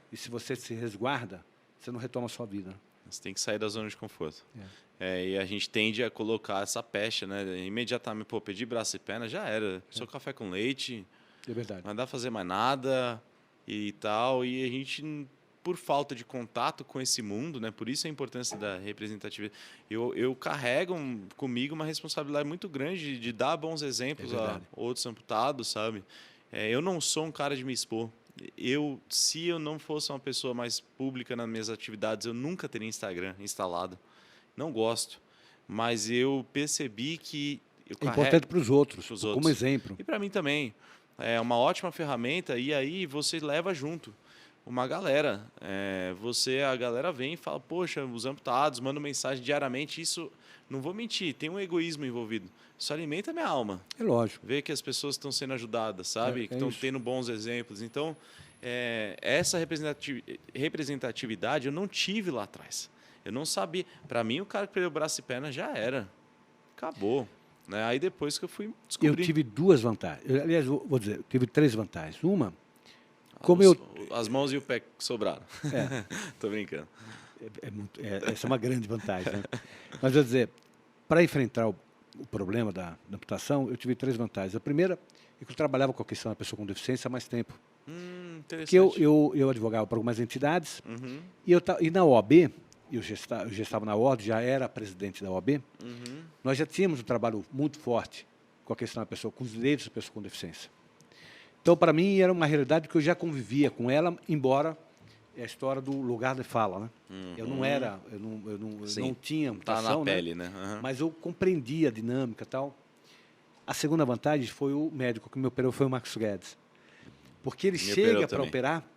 E se você se resguarda, você não retoma a sua vida, né? Você tem que sair da zona de conforto. E a gente tende a colocar essa pecha, né? Imediatamente, pedir braço e perna, já era. Só café com leite. É verdade. Não dá pra fazer mais nada e tal. E a gente, por falta de contato com esse mundo, né? Por isso a importância da representatividade. Eu carrego comigo uma responsabilidade muito grande de dar bons exemplos a outros amputados, sabe? Eu não sou um cara de me expor. Se eu não fosse uma pessoa mais pública nas minhas atividades, eu nunca teria Instagram instalado. Não gosto. Mas eu percebi que... É importante para os outros, como exemplo. E para mim também. É uma ótima ferramenta e aí você leva junto uma galera. A galera vem e fala, poxa, os amputados, mandam mensagem diariamente. Isso, não vou mentir, tem um egoísmo envolvido. Isso alimenta a minha alma. É lógico. Ver que as pessoas estão sendo ajudadas, sabe? Que estão tendo bons exemplos. Então, essa representatividade eu não tive lá atrás. Eu não sabia. Para mim, o cara que perdeu braço e perna já era. Acabou. Né? Aí depois que eu fui descobrir. Eu tive duas vantagens. Aliás, vou dizer, eu tive três vantagens. Uma, as mãos e o pé que sobraram. Tô brincando. Essa é uma grande vantagem. Né? Mas, vou dizer, para enfrentar o problema da amputação, eu tive três vantagens. A primeira é que eu trabalhava com a questão da pessoa com deficiência há mais tempo. Interessante. Que eu advogava para algumas entidades, e na OAB, eu já estava na ordem, já era presidente da OAB, nós já tínhamos um trabalho muito forte com a questão da pessoa, com os direitos da pessoa com deficiência. Então, para mim, era uma realidade que eu já convivia com ela, embora é a história do lugar de fala, né? Eu não era, eu não tinha Tá amputação, na né? pele, né? Uhum. Mas eu compreendia a dinâmica e tal. A segunda vantagem foi o médico que me operou, foi o Marcos Guedes. Porque ele Me chega operou para também. operar,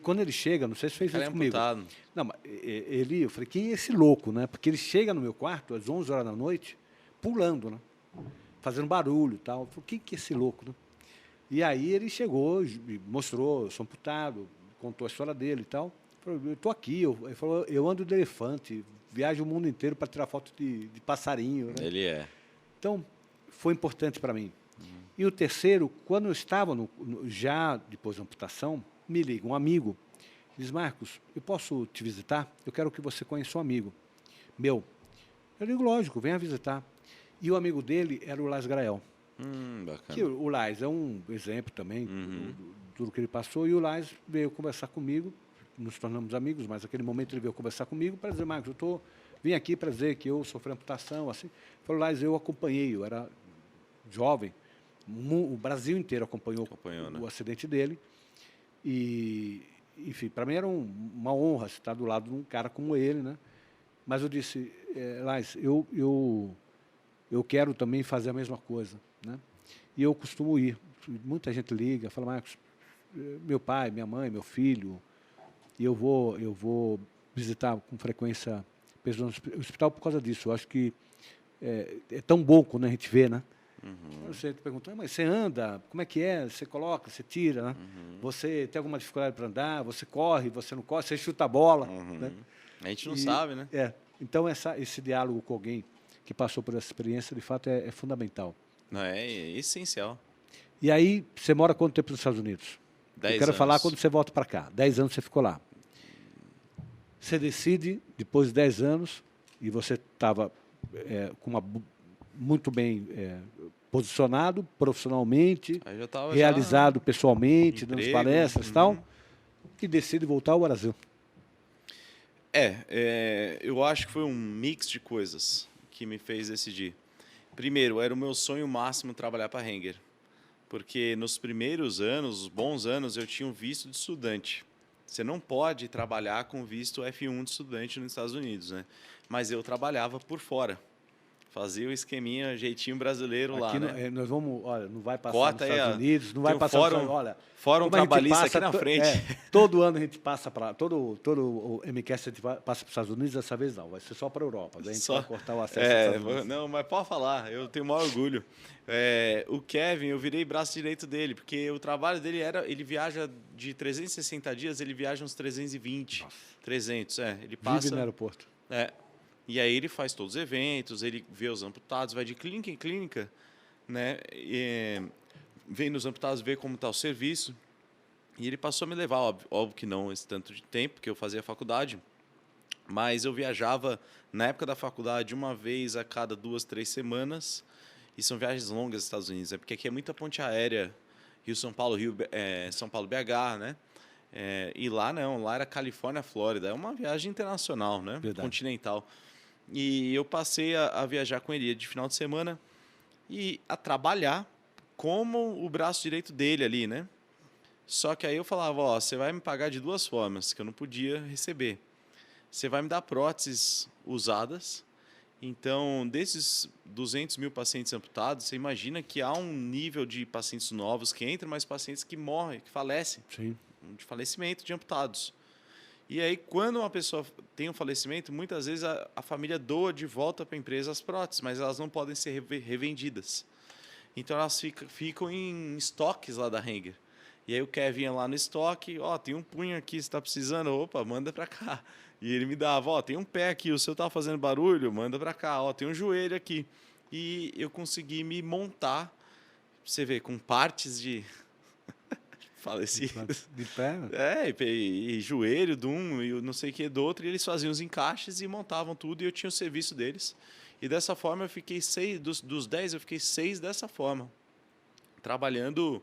quando ele chega, não sei se fez Cara, isso é comigo. amputado. Não, mas eu falei, quem é esse louco, né? Porque ele chega no meu quarto às 11 horas da noite, pulando, né? Fazendo barulho e tal. Eu falei, quem que é esse louco, né? E aí ele chegou, me mostrou, eu sou amputado, contou a história dele e tal. Falei, eu estou aqui, ele falou, eu ando de elefante, viajo o mundo inteiro para tirar foto de passarinho, né? Ele é. Então, foi importante para mim. E o terceiro, quando eu estava já depois da amputação, me liga um amigo, diz, Marcos, eu posso te visitar? Eu quero que você conheça um amigo meu. Eu digo, lógico, venha visitar. E o amigo dele era o Lás Grael. Bacana. Que o Lás é um exemplo também de tudo que ele passou. E o Lás veio conversar comigo, nos tornamos amigos, mas naquele momento ele veio conversar comigo para dizer, Marcos, vim aqui para dizer que eu sofri amputação. Assim. Falou, Lás, eu acompanhei, eu era jovem, o Brasil inteiro acompanhou né? o acidente dele. E, enfim, para mim era uma honra estar do lado de um cara como ele, né? Mas eu disse, Lás, eu quero também fazer a mesma coisa, né? E eu costumo ir. Muita gente liga, fala, Marcos, meu pai, minha mãe, meu filho, e eu vou visitar com frequência pessoas no hospital por causa disso. Eu acho que é tão bom quando a gente vê, né? Você pergunta, mas você anda, como é que é? Você coloca, você tira, né? Você tem alguma dificuldade para andar, você corre, você não corre, você chuta a bola. Né? A gente não sabe, né? Então, esse diálogo com alguém que passou por essa experiência, de fato, é fundamental. Não, é essencial. E aí, você mora quanto tempo nos Estados Unidos? 10 Eu quero anos. falar quando você volta para cá. 10 anos você ficou lá. Você decide, depois de 10 anos, e você estava muito bem posicionado profissionalmente, Aí já tava realizado pessoalmente, nas emprego, palestras e tal, e decide voltar ao Brasil. Eu acho que foi um mix de coisas que me fez decidir. Primeiro, era o meu sonho máximo trabalhar para a Renger, porque nos primeiros anos, os bons anos, eu tinha um visto de estudante. Você não pode trabalhar com visto F1 de estudante nos Estados Unidos, né? Mas eu trabalhava por fora. Fazia o esqueminha, jeitinho brasileiro Aqui lá, né? Nós vamos, olha, não vai passar Cota nos Estados Unidos, não vai passar fórum, nos olha, fórum trabalhista aqui na frente. Todo ano a gente passa para, todo o MCast a gente passa para os Estados Unidos, dessa vez não, vai ser só para a Europa. A gente vai cortar o acesso aos Estados Unidos. Não, mas pode falar, eu tenho o maior orgulho. O Kevin, eu virei braço direito dele, porque o trabalho dele ele viaja de 360 dias, ele viaja uns 320, Nossa. 300, ele passa... Vive no aeroporto. E aí ele faz todos os eventos, ele vê os amputados, vai de clínica em clínica, né? Vem nos amputados ver como está o serviço. E ele passou a me levar, óbvio que não esse tanto de tempo, porque eu fazia faculdade, mas eu viajava, na época da faculdade, uma vez a cada 2, 3 semanas, e são viagens longas nos Estados Unidos, porque aqui é muita ponte aérea, Rio-São Paulo, São Paulo-BH, né? E lá não, lá era Califórnia-Flórida, é uma viagem internacional, né? Verdade. Continental. E eu passei a viajar com ele de final de semana e a trabalhar como o braço direito dele ali, né? Só que aí eu falava, você vai me pagar de 2 formas, que eu não podia receber. Você vai me dar próteses usadas. Então, desses 200 mil pacientes amputados, você imagina que há um nível de pacientes novos que entram, mas pacientes que morrem, que falecem. Sim. De falecimento de amputados. E aí, quando uma pessoa tem um falecimento, muitas vezes a família doa de volta para a empresa as próteses, mas elas não podem ser revendidas. Então, elas ficam em estoques lá da Renger. E aí o Kevin ia lá no estoque, tem um punho aqui, você está precisando, opa, manda para cá. E ele me dava, tem um pé aqui, o seu está fazendo barulho, manda para cá, tem um joelho aqui. E eu consegui me montar, você vê, com partes de... falecidos. De pé? E joelho de um, e não sei o que do outro, e eles faziam os encaixes e montavam tudo, e eu tinha o serviço deles. E dessa forma eu fiquei 6, dos 10 eu fiquei 6 dessa forma. Trabalhando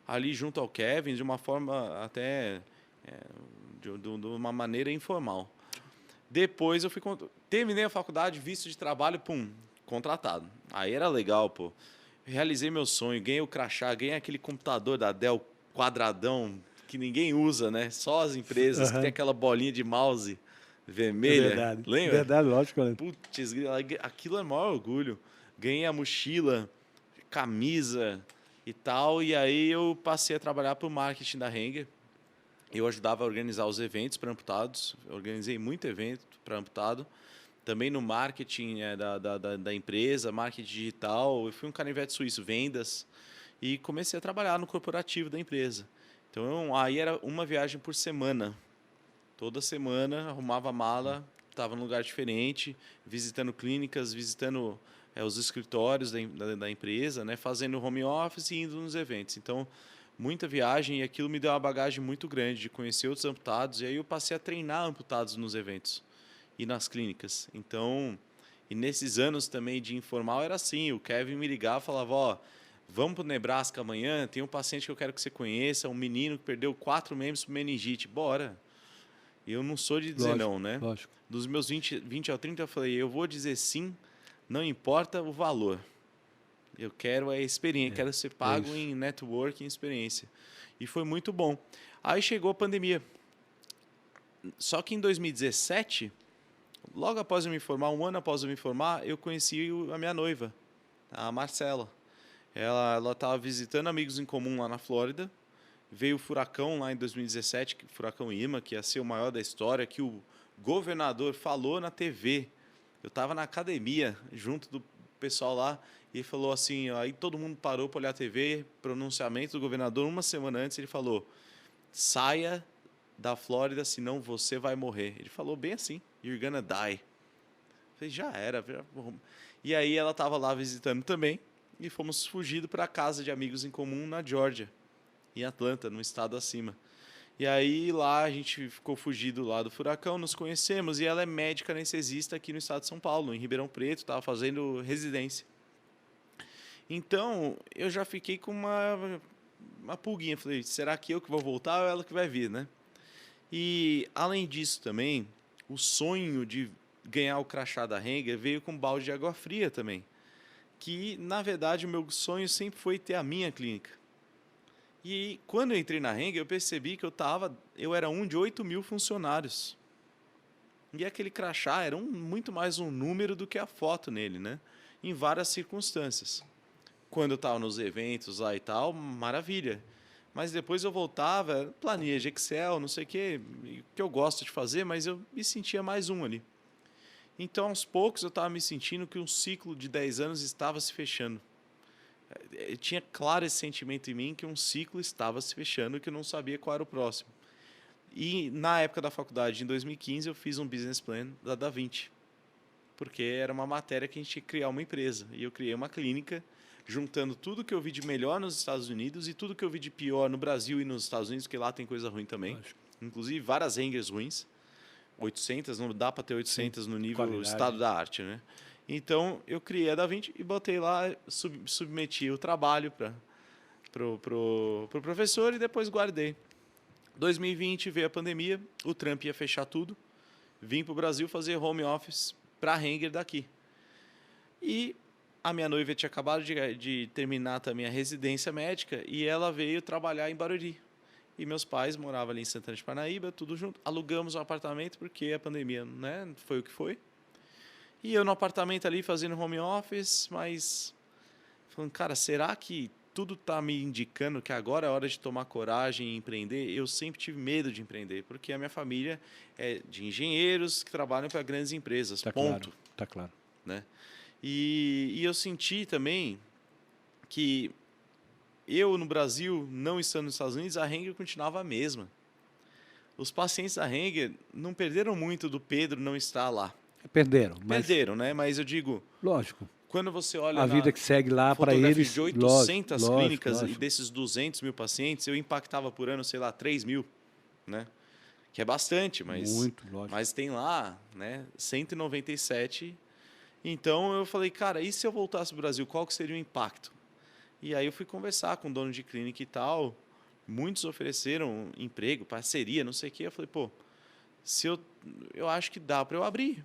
ali junto ao Kevin, de uma forma até, de uma maneira informal. Depois eu terminei a faculdade, visto de trabalho, contratado. Aí era legal, Realizei meu sonho, ganhei o crachá, ganhei aquele computador da Dell quadradão, que ninguém usa, né? Só as empresas que tem aquela bolinha de mouse vermelha. É verdade. Lembra? Verdade, lógico. Eu lembro. Putz, aquilo é o maior orgulho. Ganhei a mochila, camisa e tal. E aí eu passei a trabalhar para o marketing da Renger. Eu ajudava a organizar os eventos para amputados. Eu organizei muito evento para amputado. Também no marketing da empresa, marketing digital. Eu fui um canivete suíço, vendas. E comecei a trabalhar no corporativo da empresa. Então, aí era uma viagem por semana. Toda semana, arrumava a mala, estava num lugar diferente, visitando clínicas, visitando os escritórios da empresa, né, fazendo home office e indo nos eventos. Então, muita viagem e aquilo me deu uma bagagem muito grande de conhecer outros amputados. E aí eu passei a treinar amputados nos eventos e nas clínicas. Então, e nesses anos também de informal era assim, o Kevin me ligava e falava, ó, vamos para o Nebraska amanhã, tem um paciente que eu quero que você conheça, um menino que perdeu 4 membros por meningite, bora. E eu não sou de dizer Lógico, não, né? lógico. Dos meus 20 a 30, eu falei, eu vou dizer sim, não importa o valor. Eu quero a experiência, quero ser pago em network, em experiência. E foi muito bom. Aí chegou a pandemia. Só que em 2017, logo após eu me formar, um ano após eu me formar, eu conheci a minha noiva, a Marcela. Ela estava visitando amigos em comum lá na Flórida. Veio o furacão lá em 2017, o furacão Irma, que ia ser o maior da história, que o governador falou na TV. Eu estava na academia, junto do pessoal lá, e ele falou assim, aí todo mundo parou para olhar a TV, pronunciamento do governador, uma semana antes, ele falou, saia da Flórida, senão você vai morrer. Ele falou bem assim, you're gonna die. Eu falei, já era. E aí ela estava lá visitando também, e fomos fugidos para a casa de amigos em comum na Geórgia, em Atlanta, no estado acima. E aí lá a gente ficou fugido lá do furacão, nos conhecemos, e ela é médica anestesista aqui no estado de São Paulo, em Ribeirão Preto, estava fazendo residência. Então, eu já fiquei com uma pulguinha, falei, será que eu que vou voltar ou ela que vai vir, né? E, além disso também, o sonho de ganhar o crachá da Renger veio com um balde de água fria também, que, na verdade, o meu sonho sempre foi ter a minha clínica. E quando eu entrei na Renger, eu percebi que eu era um de 8 mil funcionários. E aquele crachá era muito mais um número do que a foto nele, né? Em várias circunstâncias. Quando eu estava nos eventos lá e tal, maravilha. Mas depois eu voltava, planilha de Excel, não sei o que eu gosto de fazer, mas eu me sentia mais um ali. Então, aos poucos, eu estava me sentindo que um ciclo de 10 anos estava se fechando. Eu tinha claro esse sentimento em mim que um ciclo estava se fechando e que eu não sabia qual era o próximo. E na época da faculdade, em 2015, eu fiz um business plan da DaVinci, porque era uma matéria que a gente tinha que criar uma empresa. E eu criei uma clínica, juntando tudo que eu vi de melhor nos Estados Unidos e tudo que eu vi de pior no Brasil e nos Estados Unidos, porque lá tem coisa ruim também. Lógico. Inclusive várias Rengers ruins. 800, não dá para ter 800 no nível qualidade. Estado da arte, né? Então, eu criei a DaVinci e botei lá, submeti o trabalho para pro professor e depois guardei. 2020 veio a pandemia, o Trump ia fechar tudo, vim para o Brasil fazer home office para a Renger daqui. E a minha noiva tinha acabado de terminar também a residência médica e ela veio trabalhar em Barueri. E meus pais moravam ali em Santana de Parnaíba, tudo junto. Alugamos um apartamento porque a pandemia, né, foi o que foi. E eu no apartamento ali fazendo home office, mas falando, cara, será que tudo está me indicando que agora é hora de tomar coragem e empreender? Eu sempre tive medo de empreender, porque a minha família é de engenheiros que trabalham para grandes empresas, tá ponto. Claro, tá claro. Né? E eu senti também que eu, no Brasil, não estando nos Estados Unidos, a Renger continuava a mesma. Os pacientes da Renger não perderam muito do Pedro não estar lá. Perderam, né? Mas eu digo... Lógico. Quando você olha a vida que segue lá para eles... de 800 lógico, clínicas lógico. E desses 200 mil pacientes, eu impactava por ano, sei lá, 3 mil. Né? Que é bastante, mas... Muito, lógico. Mas tem lá, né, 197. Então, eu falei, cara, e se eu voltasse para o Brasil, qual que seria o impacto? E aí eu fui conversar com o dono de clínica e tal. Muitos ofereceram emprego, parceria, não sei o quê. Eu falei, pô, se eu acho que dá para eu abrir.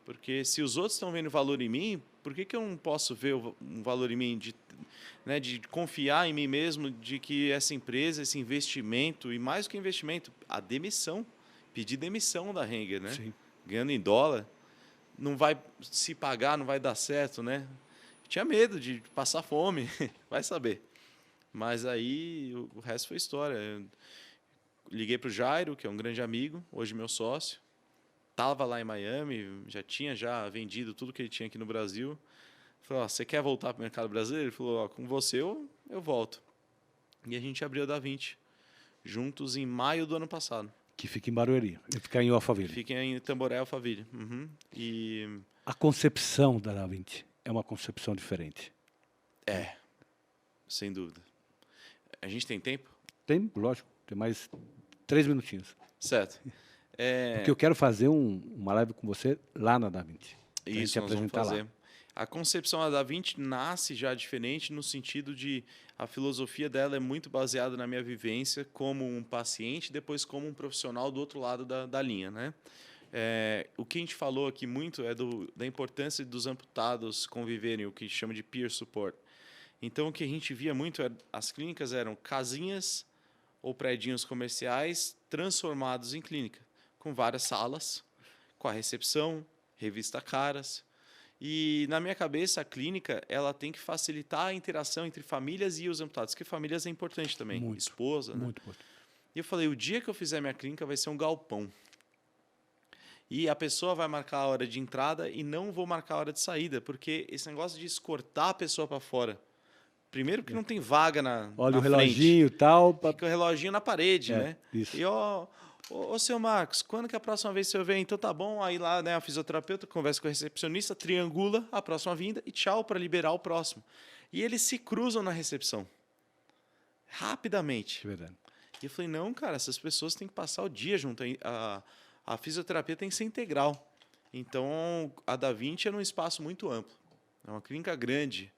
Porque se os outros estão vendo valor em mim, por que eu não posso ver um valor em mim né, de confiar em mim mesmo, de que essa empresa, esse investimento, e mais do que investimento, a demissão, pedir demissão da Renger, né? Sim. Ganhando em dólar, não vai se pagar, não vai dar certo, né? Tinha medo de passar fome, vai saber. Mas aí o resto foi história. Eu liguei para o Jairo, que é um grande amigo, hoje meu sócio. Estava lá em Miami, já tinha vendido tudo que ele tinha aqui no Brasil. Falei, ó, você quer voltar para o mercado brasileiro? Ele falou, ó, com você eu volto. E a gente abriu a Da Vinci juntos em maio do ano passado. Que fica em Barueri, fica em Alphaville. Fica em Tamboré, Alphaville. Uhum. E A concepção da Da Vinci é uma concepção diferente. sem dúvida. A gente tem tempo? Tem, lógico, tem mais 3 minutinhos. Certo. Porque eu quero fazer uma live com você lá na Da Vinci. Pra gente Isso, nós vamos apresentar fazer. lá. A concepção da Da Vinci nasce já diferente no sentido de a filosofia dela é muito baseada na minha vivência como um paciente, depois como um profissional do outro lado da linha, né? O que a gente falou aqui muito é da importância dos amputados conviverem, o que chama de peer support. Então, o que a gente via muito, as clínicas eram casinhas ou prédios comerciais transformados em clínica, com várias salas, com a recepção, revista caras. E, na minha cabeça, a clínica ela tem que facilitar a interação entre famílias e os amputados, porque famílias é importante também, Muito, esposa. Né? Muito importante. E eu falei, o dia que eu fizer minha clínica vai ser um galpão. E a pessoa vai marcar a hora de entrada e não vou marcar a hora de saída, porque esse negócio de escortar a pessoa para fora. Primeiro porque não tem vaga na Olha o frente. reloginho e tal. Fica o reloginho na parede, né? Isso. E, ô, seu Marcos, quando que é a próxima vez que você vem? Então tá bom, aí lá, né, a fisioterapeuta conversa com a recepcionista, triangula a próxima vinda e tchau para liberar o próximo. E eles se cruzam na recepção. Rapidamente. É verdade. E eu falei, não, cara, essas pessoas têm que passar o dia junto. A fisioterapia tem que ser integral. Então, a Da Vinci era um espaço muito amplo. É uma clínica grande.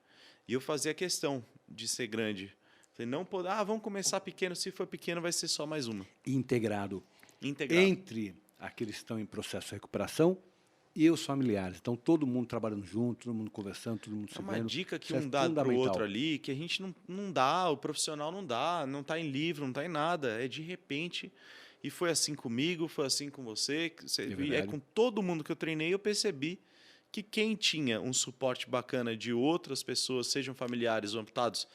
E eu fazia questão de ser grande. Falei, não pode, vamos começar pequeno. Se for pequeno, vai ser só mais uma. Integrado. Integrado. Entre aqueles que estão em processo de recuperação e os familiares. Então, todo mundo trabalhando junto, todo mundo conversando, todo mundo se É uma vendo. dica que Isso é um dá para o fundamental. outro ali, que a gente não dá, o profissional não dá, não está em livro, não está em nada. É de repente. E foi assim comigo, foi assim com você. E com todo mundo que eu treinei, eu percebi que quem tinha um suporte bacana de outras pessoas, sejam familiares ou amputados,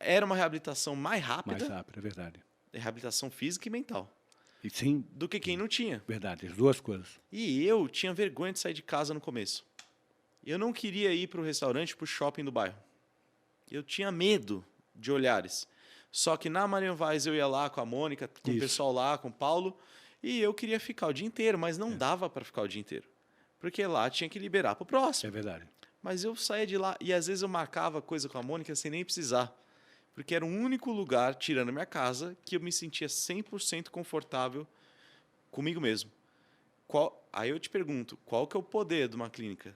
era uma reabilitação mais rápida. Mais rápido, é verdade. Reabilitação física e mental. E sim, do que quem não tinha. Verdade, as duas coisas. E eu tinha vergonha de sair de casa no começo. Eu não queria ir para o restaurante, para o shopping do bairro. Eu tinha medo de olhares. Só que na Marian Vaz eu ia lá com a Mônica, com o pessoal lá, com o Paulo, e eu queria ficar o dia inteiro, mas não dava para ficar o dia inteiro. Porque lá tinha que liberar para o próximo. É verdade. Mas eu saía de lá e às vezes eu marcava coisa com a Mônica sem nem precisar. Porque era o único lugar, tirando a minha casa, que eu me sentia 100% confortável comigo mesmo. Aí eu te pergunto, qual que é o poder de uma clínica?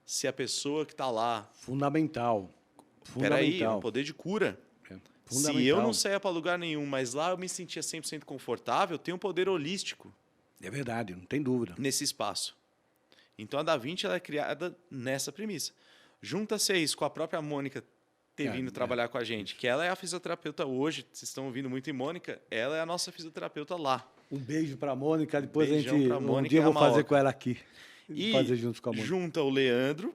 Se a pessoa que está lá... Fundamental. Peraí, é um poder de cura. Fundamental. Se eu não saia para lugar nenhum, mas lá eu me sentia 100% confortável, tem um poder holístico. É verdade, não tem dúvida. Nesse espaço. Então a Da Vinci ela é criada nessa premissa. Junta-se a isso com a própria Mônica ter vindo trabalhar com a gente, que ela é a fisioterapeuta hoje, vocês estão ouvindo muito em Mônica, ela é a nossa fisioterapeuta lá. Um beijo para a Mônica, depois Beijão a gente, um dia eu vou fazer com ela aqui. E fazer juntos com a Mônica. Junta o Leandro,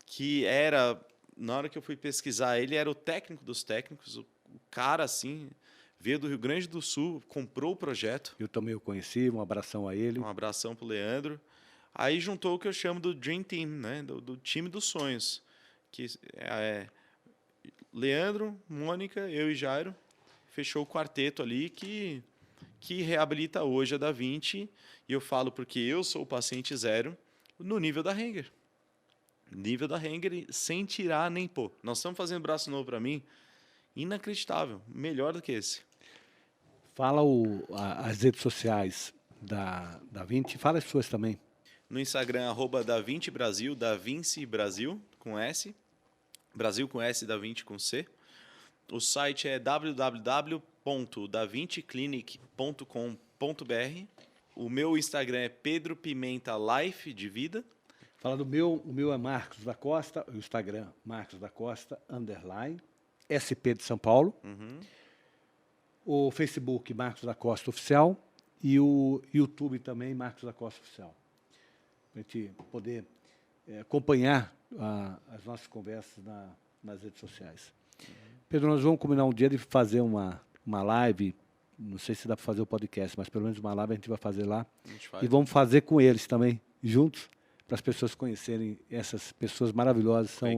que era, na hora que eu fui pesquisar, ele era o técnico dos técnicos, o cara assim, veio do Rio Grande do Sul, comprou o projeto. Eu também o conheci, um abração a ele. Um abração para o Leandro. Aí juntou o que eu chamo do Dream Team, né? do time dos sonhos, que é Leandro, Mônica, eu e Jairo, fechou o quarteto ali que reabilita hoje a Da Vinci, e eu falo porque eu sou o paciente zero no nível da Renger. Nível da Renger sem tirar nem pôr. Nós estamos fazendo braço novo para mim, inacreditável, melhor do que esse. Fala as redes sociais da Vinci, fala as suas também. No Instagram, @DaVinciBrasil, Da Vinci Brasil, com S. Brasil com S, Da Vinci com C. O site é www.davinciclinic.com.br. O meu Instagram é Pedro Pimenta Life de vida. Fala do meu, o meu é Marcos da Costa, o Instagram Marcos da Costa, _. SP de São Paulo, o Facebook Marcos da Costa Oficial e o YouTube também Marcos da Costa Oficial. Para a gente poder acompanhar as nossas conversas nas redes sociais. Pedro, nós vamos combinar um dia de fazer uma live, não sei se dá para fazer o podcast, mas pelo menos uma live a gente vai fazer lá. E vamos fazer com eles também, juntos, para as pessoas conhecerem essas pessoas maravilhosas. São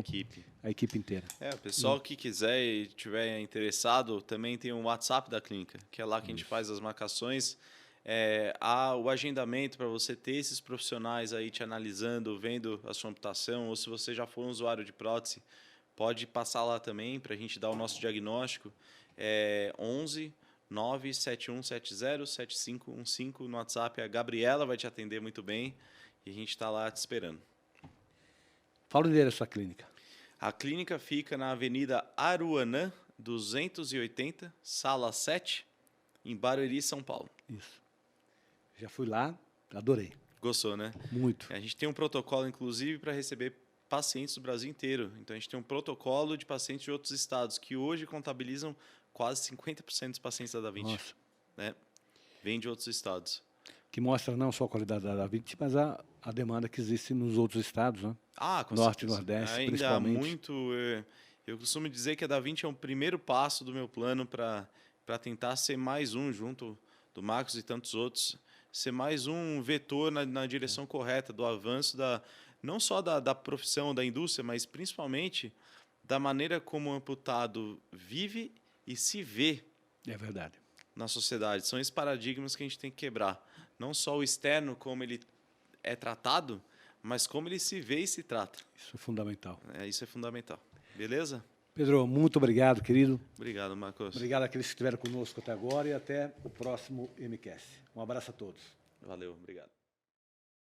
a equipe inteira. O pessoal que quiser e estiver interessado, também tem um WhatsApp da clínica, que é lá que a gente faz as marcações. Há o agendamento para você ter esses profissionais aí te analisando, vendo a sua amputação, ou se você já for um usuário de prótese, pode passar lá também para a gente dar o nosso diagnóstico. 11 97170 7515 no WhatsApp. A Gabriela vai te atender muito bem e a gente está lá te esperando. Fala o endereço da sua clínica. A clínica fica na Avenida Aruanã, 280, sala 7, em Barueri, São Paulo. Isso. Já fui lá, adorei. Gostou, né? Muito. A gente tem um protocolo, inclusive, para receber pacientes do Brasil inteiro. Então, a gente tem um protocolo de pacientes de outros estados, que hoje contabilizam quase 50% dos pacientes da Da Vinci. Nossa. Né? Vem de outros estados. Que mostra não só a qualidade da Da Vinci, mas a demanda que existe nos outros estados, né? Com Norte certeza. e Nordeste, Ainda principalmente. Muito. Eu costumo dizer que a Da Vinci é um primeiro passo do meu plano para tentar ser mais um, junto do Marcos e tantos outros, ser mais um vetor na direção correta do avanço não só da profissão, da indústria, mas principalmente da maneira como o amputado vive e se vê. É verdade. Na sociedade. São esses paradigmas que a gente tem que quebrar. Não só o externo, como ele é tratado, mas como ele se vê e se trata. Isso é fundamental. Isso é fundamental. Beleza? Pedro, muito obrigado, querido. Obrigado, Marcos. Obrigado àqueles que estiveram conosco até agora e até o próximo MCast. Um abraço a todos. Valeu, obrigado.